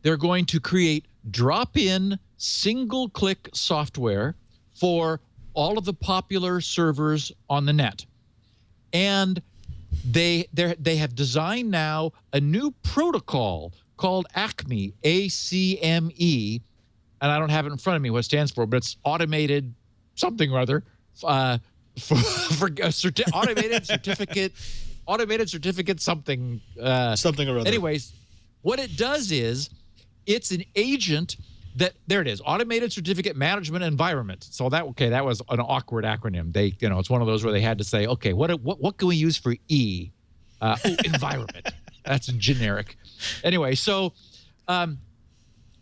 They're going to create drop-in, single-click software for all of the popular servers on the net. And they have designed now a new protocol called ACME, A-C-M-E, and I don't have it in front of me what it stands for, but it's automated something or other, automated certificate something. Something or other. Anyways, what it does is it's an agent that, there it is, automated certificate management environment. So that was an awkward acronym. It's one of those where they had to say, okay, what can we use for E? Environment. That's generic. Anyway, so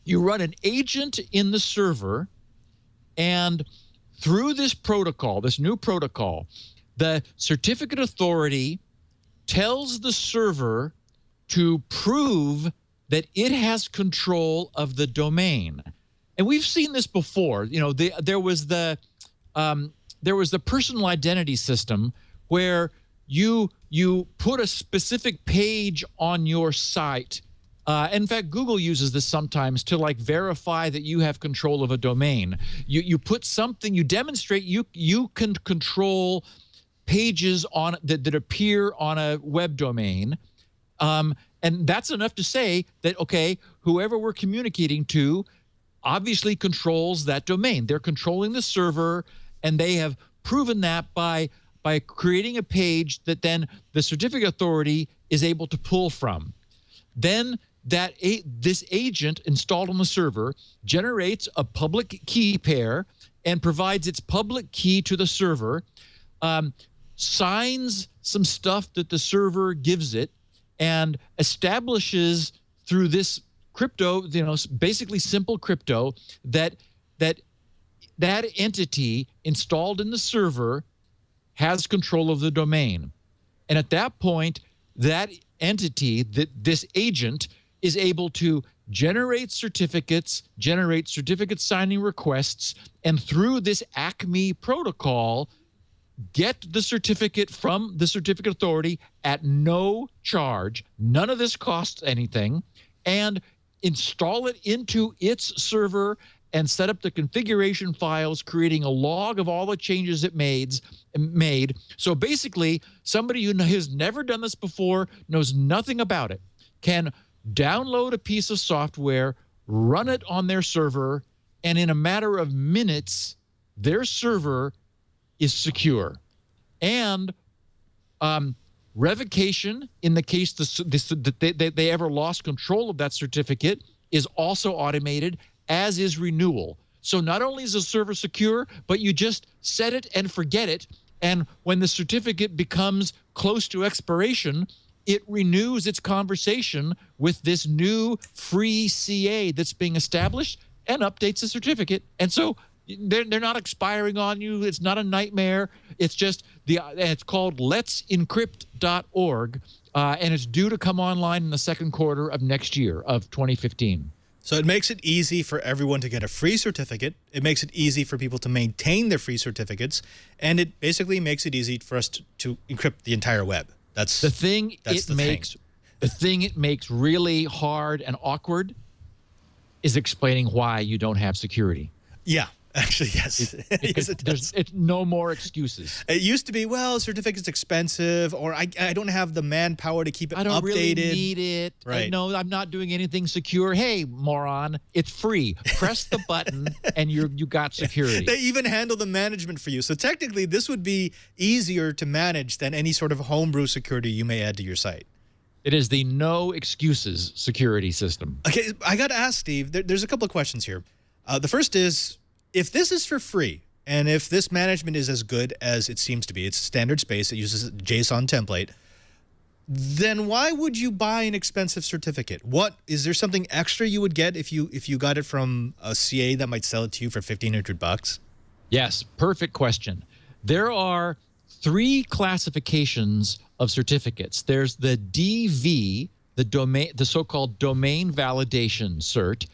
you run an agent in the server, and through this protocol, this new protocol, the certificate authority tells the server to prove that it has control of the domain. And we've seen this before. There was the personal identity system where you put a specific page on your site. In fact, Google uses this sometimes to verify that you have control of a domain. You put something, you demonstrate you can control pages on that appear on a web domain. And that's enough to say that, okay, whoever we're communicating to obviously controls that domain. They're controlling the server, and they have proven that by creating a page that then the certificate authority is able to pull from. Then this agent installed on the server generates a public key pair and provides its public key to the server, signs some stuff that the server gives it, and establishes through this crypto, basically simple crypto, that entity installed in the server has control of the domain. And at that point, that entity, this agent, is able to generate certificate signing requests, and through this ACME protocol, get the certificate from the certificate authority at no charge. None of this costs anything, and install it into its server and set up the configuration files, creating a log of all the changes it made. So basically, somebody who has never done this before, knows nothing about it, can download a piece of software, run it on their server, and in a matter of minutes, their server is secure. And revocation, in the case that they ever lost control of that certificate, is also automated, as is renewal. So not only is the server secure, but you just set it and forget it. And when the certificate becomes close to expiration, it renews its conversation with this new free CA that's being established and updates the certificate. And so they're not expiring on you. It's not a nightmare. It's just it's called let'sencrypt.org, and it's due to come online in the second quarter of next year of 2015. So it makes it easy for everyone to get a free certificate. It makes it easy for people to maintain their free certificates, and it basically makes it easy for us to encrypt the entire web. That's the thing. The thing it makes really hard and awkward is explaining why you don't have security. Yeah. Actually, yes. Yes, it's no more excuses. It used to be, well, certificate's expensive, or I don't have the manpower to keep it updated. I don't really need it. Right. No, I'm not doing anything secure. Hey, moron, it's free. Press the button and you got security. They even handle the management for you. So technically, this would be easier to manage than any sort of homebrew security you may add to your site. It is the no excuses security system. Okay, I got to ask, Steve, there's a couple of questions here. The first is, if this is for free, and if this management is as good as it seems to be, it's standard space, it uses a JSON template, then why would you buy an expensive certificate? What is there something extra you would get if you got it from a CA that might sell it to you for $1,500? Yes, perfect question. There are 3 classifications of certificates. There's the DV, the so-called domain validation cert.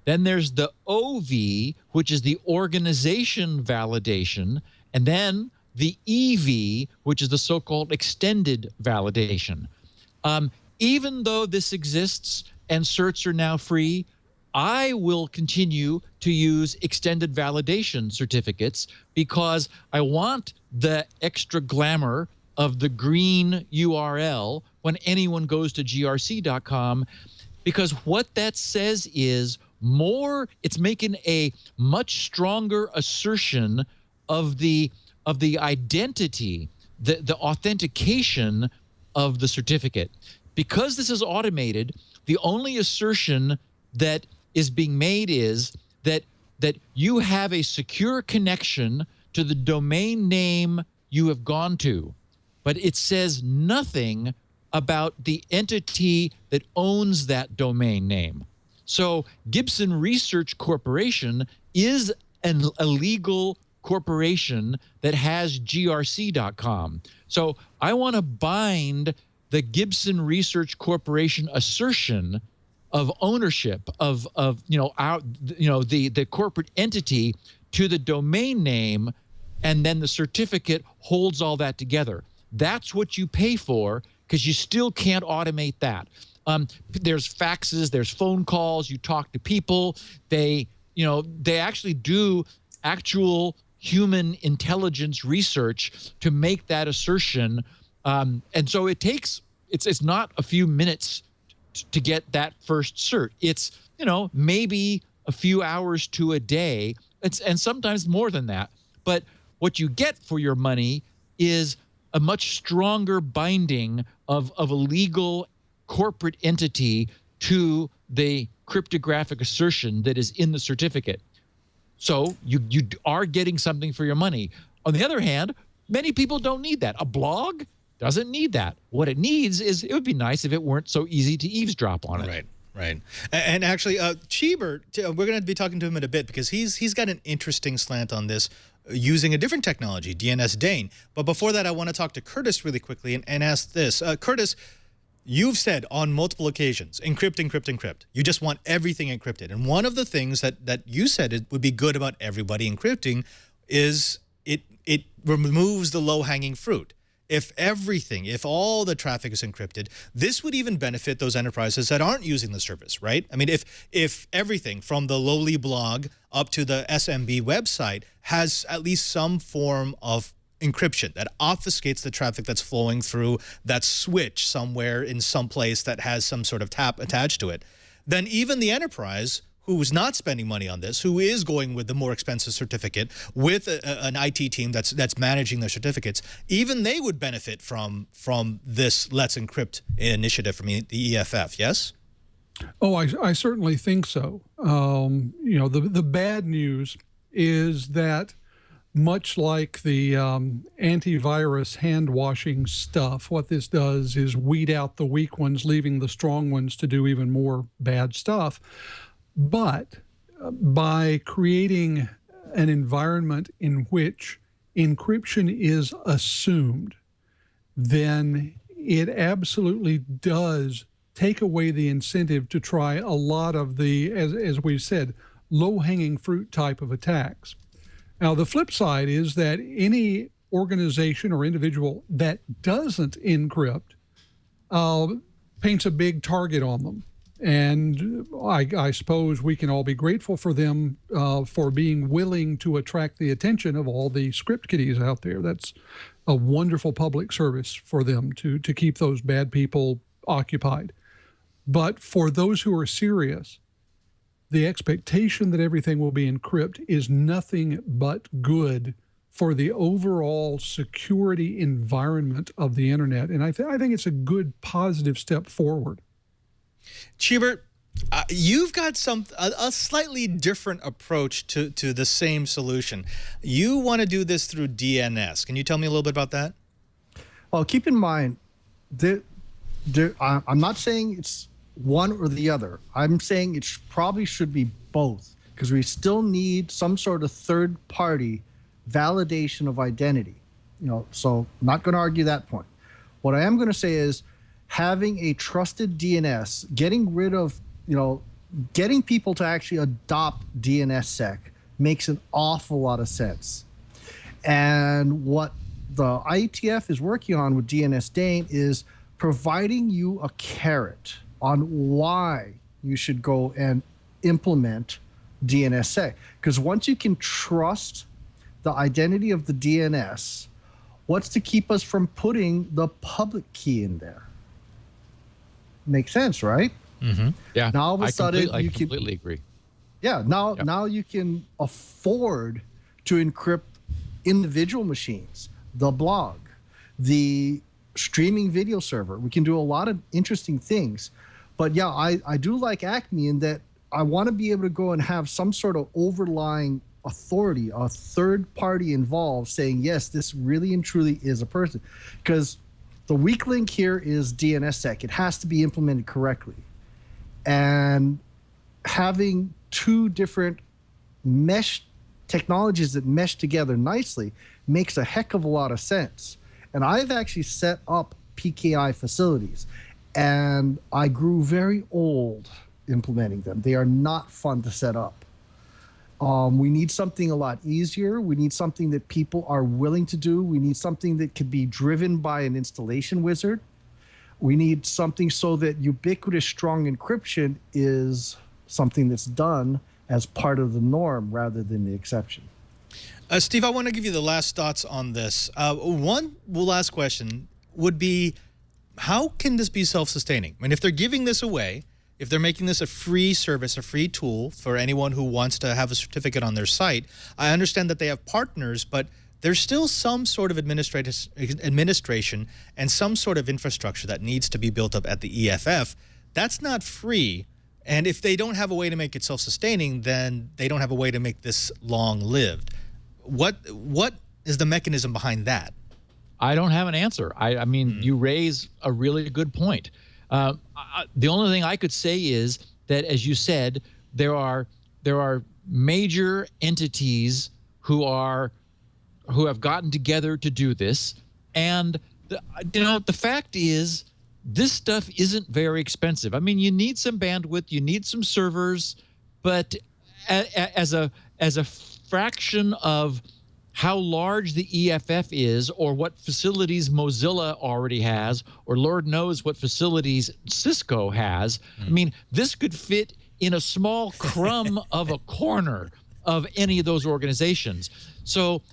Then there's the OV, which is the organization validation, and then the EV, which is the so-called extended validation. Even though this exists and certs are now free, I will continue to use extended validation certificates because I want the extra glamour of the green URL when anyone goes to grc.com, because what that says is it's making a much stronger assertion of the identity, the authentication of the certificate. Because this is automated, the only assertion that is being made is that you have a secure connection to the domain name you have gone to, but it says nothing about the entity that owns that domain name. So Gibson Research Corporation is a legal corporation that has grc.com. So I want to bind the Gibson Research Corporation assertion of ownership of the corporate entity to the domain name, and then the certificate holds all that together. That's what you pay for, because you still can't automate that. There's faxes, there's phone calls, you talk to people. They actually do actual human intelligence research to make that assertion. And so it's not a few minutes to get that first cert. It's, maybe a few hours to a day, and sometimes more than that. But what you get for your money is a much stronger binding of a legal corporate entity to the cryptographic assertion that is in the certificate. So you are getting something for your money. On the other hand, many people don't need that. A blog doesn't need that. What it needs is, it would be nice if it weren't so easy to eavesdrop on it. Right. And actually, Chee, we're going to be talking to him in a bit, because he's got an interesting slant on this using a different technology, DNS Dane. But before that, I want to talk to Curtis really quickly and ask this. Curtis, you've said on multiple occasions, encrypt, encrypt, encrypt. You just want everything encrypted. And one of the things that you said it would be good about everybody encrypting is it removes the low-hanging fruit. If all the traffic is encrypted, this would even benefit those enterprises that aren't using the service, right? I mean, if everything from the lowly blog up to the SMB website has at least some form of encryption that obfuscates the traffic that's flowing through that switch somewhere in some place that has some sort of tap attached to it, then even the enterprise who's not spending money on this, who is going with the more expensive certificate with an IT team that's managing their certificates, even they would benefit from this Let's Encrypt initiative from the EFF, yes? Oh, I certainly think so. The bad news is that, much like the antivirus hand washing stuff, what this does is weed out the weak ones, leaving the strong ones to do even more bad stuff. But by creating an environment in which encryption is assumed, then it absolutely does take away the incentive to try a lot of the, as we've said, low-hanging fruit type of attacks. Now, the flip side is that any organization or individual that doesn't encrypt paints a big target on them. And I suppose we can all be grateful for them for being willing to attract the attention of all the script kiddies out there. That's a wonderful public service for them to keep those bad people occupied. But for those who are serious, the expectation that everything will be encrypted is nothing but good for the overall security environment of the internet. And I think it's a good positive step forward. Cheebert, you've got a slightly different approach to the same solution. You want to do this through DNS. Can you tell me a little bit about that? Well, keep in mind, I'm not saying it's one or the other. I'm saying it probably should be both, because we still need some sort of third-party validation of identity. So I'm not going to argue that point. What I am going to say is having a trusted DNS, getting rid of, getting people to actually adopt DNSSEC makes an awful lot of sense. And what the IETF is working on with DNS Dane is providing you a carrot on why you should go and implement DNSSEC. Because once you can trust the identity of the DNS, what's to keep us from putting the public key in there? Makes sense, right? Mm-hmm. Yeah. Now all of a sudden I completely agree. Yeah. Now you can afford to encrypt individual machines, the blog, the streaming video server. We can do a lot of interesting things. But yeah, I do like Acme in that I want to be able to go and have some sort of overlying authority, a third party involved saying, yes, this really and truly is a person. Because the weak link here is DNSSEC. It has to be implemented correctly. And having two different mesh technologies that mesh together nicely makes a heck of a lot of sense. And I've actually set up PKI facilities, and I grew very old implementing them. They are not fun to set up. We need something a lot easier. We need something that people are willing to do. We need something that could be driven by an installation wizard. We need something so that ubiquitous strong encryption is something that's done as part of the norm rather than the exception. Steve, I want to give you the last thoughts on this. One last question would be, how can this be self-sustaining? I mean, if they're giving this away, if they're making this a free service, a free tool for anyone who wants to have a certificate on their site, I understand that they have partners, but there's still some sort of administration and some sort of infrastructure that needs to be built up at the EFF. That's not free. And if they don't have a way to make it self-sustaining, then they don't have a way to make this long-lived. What is the mechanism behind that? I don't have an answer. I mean, you raise a really good point. The only thing I could say is that, as you said, there are major entities who have gotten together to do this, and the fact is, this stuff isn't very expensive. I mean, you need some bandwidth, you need some servers, but as a fraction of how large the EFF is, or what facilities Mozilla already has, or Lord knows what facilities Cisco has. I mean, this could fit in a small crumb of a corner of any of those organizations. So,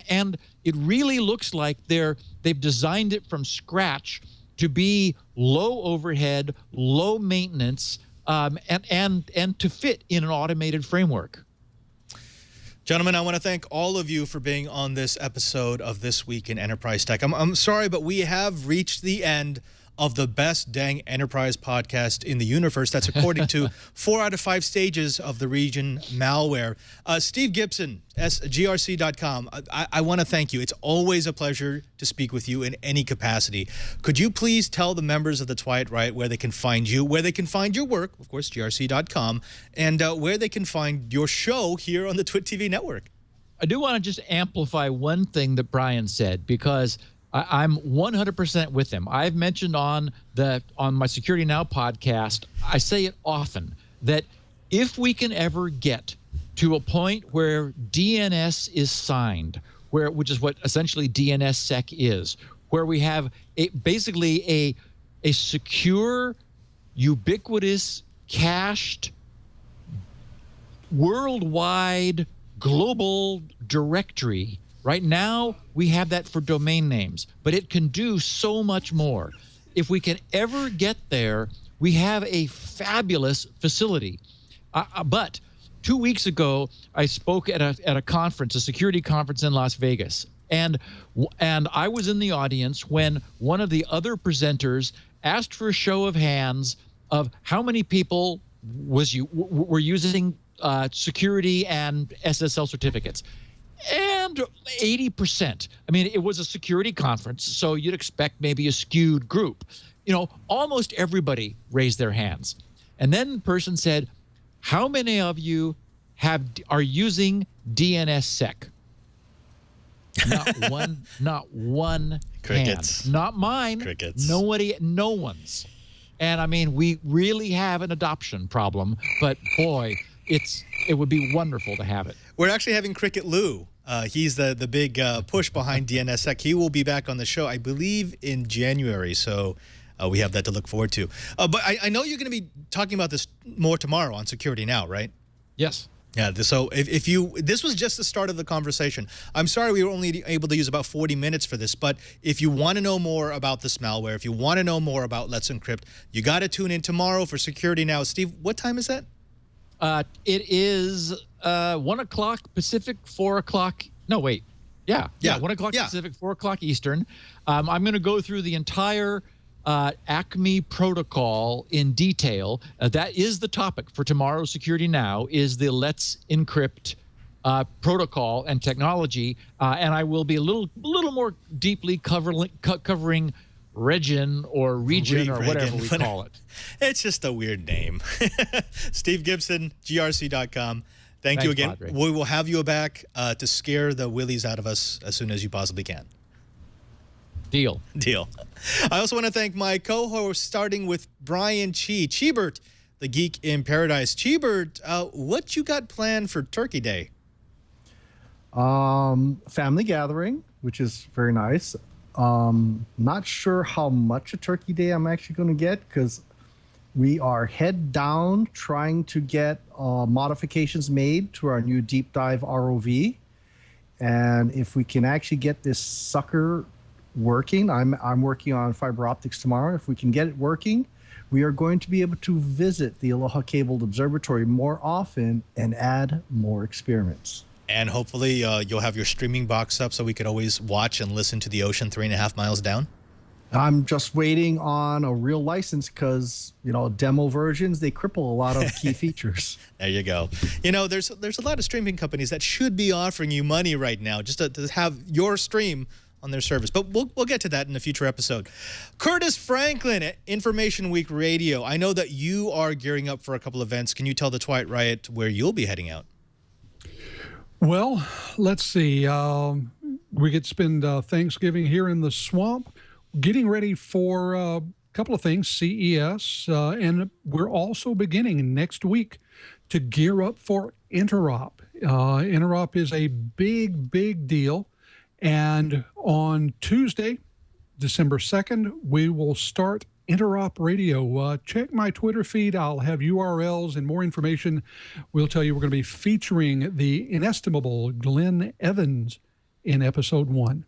and it really looks like they've designed it from scratch to be low overhead, low maintenance, and to fit in an automated framework. Gentlemen, I want to thank all of you for being on this episode of This Week in Enterprise Tech. I'm sorry, but we have reached the end of the best dang enterprise podcast in the universe. That's according to 4 out of 5 stages of the Regin malware. Steve Gibson, grc.com. I want to thank you. It's always a pleasure to speak with you in any capacity. Could you please tell the members of the Twilight Right where they can find you, where they can find your work, of course, grc.com, and where they can find your show here on the Twit TV network? I do want to just amplify one thing that Brian said, because I'm 100% with him. I've mentioned on my Security Now podcast, I say it often, that if we can ever get to a point where DNS is signed, which is what essentially DNSSEC is, where we have basically a secure, ubiquitous, cached, worldwide, global directory. Right now, we have that for domain names, but it can do so much more. If we can ever get there, we have a fabulous facility. But 2 weeks ago, I spoke at a conference, a security conference in Las Vegas. And I was in the audience when one of the other presenters asked for a show of hands of how many people were using security and SSL certificates. And 80%. I mean, it was a security conference, so you'd expect maybe a skewed group. Almost everybody raised their hands. And then the person said, how many of you are using DNSSEC? Not one Crickets. hand. Not mine. Crickets. No one's. And I mean, we really have an adoption problem, but boy, it would be wonderful to have it. We're actually having Cricket Lou. He's the big push behind DNSSEC. He will be back on the show, I believe, in January. So we have that to look forward to. But I know you're going to be talking about this more tomorrow on Security Now, right? Yes. Yeah, so this was just the start of the conversation. I'm sorry we were only able to use about 40 minutes for this, but if you want to know more about this malware, if you want to know more about Let's Encrypt, you got to tune in tomorrow for Security Now. Steve, what time is that? It is 1 o'clock Pacific, 4 o'clock. No, wait. Yeah, 1 o'clock Pacific, 4 o'clock Eastern. I'm going to go through the entire Acme protocol in detail. That is the topic for tomorrow's Security Now, is the Let's Encrypt protocol and technology. And I will be a little more deeply covering Regin or Regin or whatever we call it. It's just a weird name. Steve Gibson, grc.com. Thank you again. Padre. We will have you back to scare the willies out of us as soon as you possibly can. Deal. I also want to thank my co-host, starting with Brian Chee. Cheebert, the geek in paradise. Cheebert, what you got planned for Turkey Day? Family gathering, which is very nice. Not sure how much a Turkey Day I'm actually going to get, because we are head down trying to get modifications made to our new deep dive ROV. And if we can actually get this sucker working, I'm working on fiber optics tomorrow. If we can get it working, we are going to be able to visit the Aloha Cabled Observatory more often and add more experiments. And hopefully you'll have your streaming box up so we could always watch and listen to the ocean 3.5 miles down. I'm just waiting on a real license because, demo versions, they cripple a lot of key features. There you go. There's a lot of streaming companies that should be offering you money right now just to have your stream on their service. But we'll get to that in a future episode. Curtis Franklin at Information Week Radio. I know that you are gearing up for a couple events. Can you tell the Twilight Riot where you'll be heading out? Well, let's see. We get to spend Thanksgiving here in the swamp, getting ready for a couple of things, CES, and we're also beginning next week to gear up for Interop. Interop is a big deal. And on Tuesday, December 2nd, we will start Interop Radio. Check my Twitter feed. I'll have URLs and more information. We'll tell you we're going to be featuring the inestimable Glenn Evans in episode 1.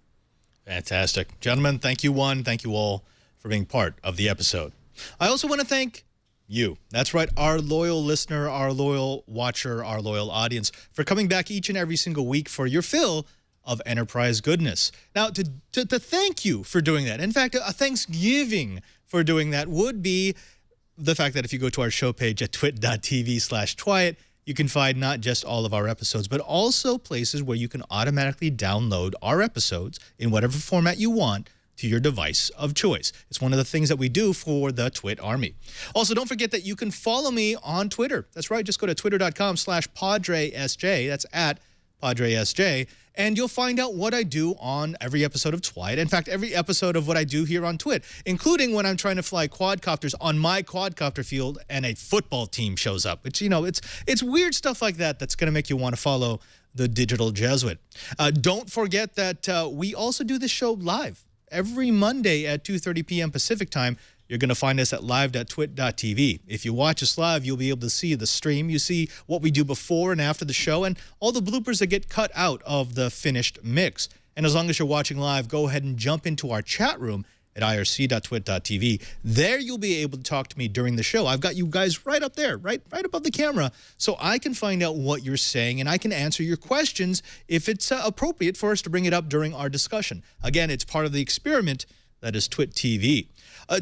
Fantastic. Gentlemen, thank you one. Thank you all for being part of the episode. I also want to thank you. That's right, our loyal listener, our loyal watcher, our loyal audience for coming back each and every single week for your fill of enterprise goodness. Now, to thank you for doing that, in fact, a Thanksgiving for doing that would be the fact that if you go to our show page at twit.tv/Twiat, you can find not just all of our episodes, but also places where you can automatically download our episodes in whatever format you want to your device of choice. It's one of the things that we do for the Twit Army. Also, don't forget that you can follow me on Twitter. That's right, just go to twitter.com/PadreSJ. That's at PadreSJ. And you'll find out what I do on every episode of Twilight. In fact, every episode of what I do here on Twit, including when I'm trying to fly quadcopters on my quadcopter field and a football team shows up. It's weird stuff like that that's going to make you want to follow the Digital Jesuit. Don't forget that we also do this show live every Monday at 2:30 p.m. Pacific time. You're going to find us at live.twit.tv. If you watch us live, you'll be able to see the stream. You see what we do before and after the show and all the bloopers that get cut out of the finished mix. And as long as you're watching live, go ahead and jump into our chat room at irc.twit.tv. There you'll be able to talk to me during the show. I've got you guys right up there, right above the camera, so I can find out what you're saying and I can answer your questions if it's appropriate for us to bring it up during our discussion. Again, it's part of the experiment that is Twit TV.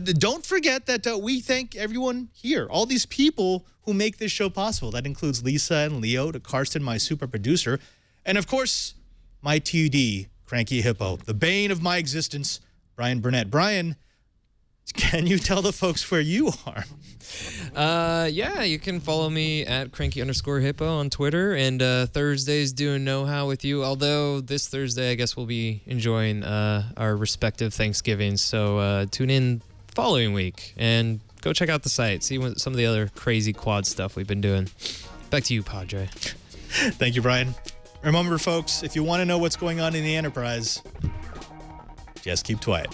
Don't forget that we thank everyone here, all these people who make this show possible. That includes Lisa and Leo, to Karsten, my super producer, and of course, my TD, Cranky Hippo, the bane of my existence, Brian Burnett. Brian, can you tell the folks where you are? Yeah, you can follow me at cranky_hippo on Twitter, and Thursdays doing Know How with you, although this Thursday I guess we'll be enjoying our respective Thanksgivings, so tune in following week and go check out the site, see what some of the other crazy quad stuff we've been doing. Back to you, Padre. Thank you, Brian. Remember, folks, if you want to know what's going on in the Enterprise, just keep quiet.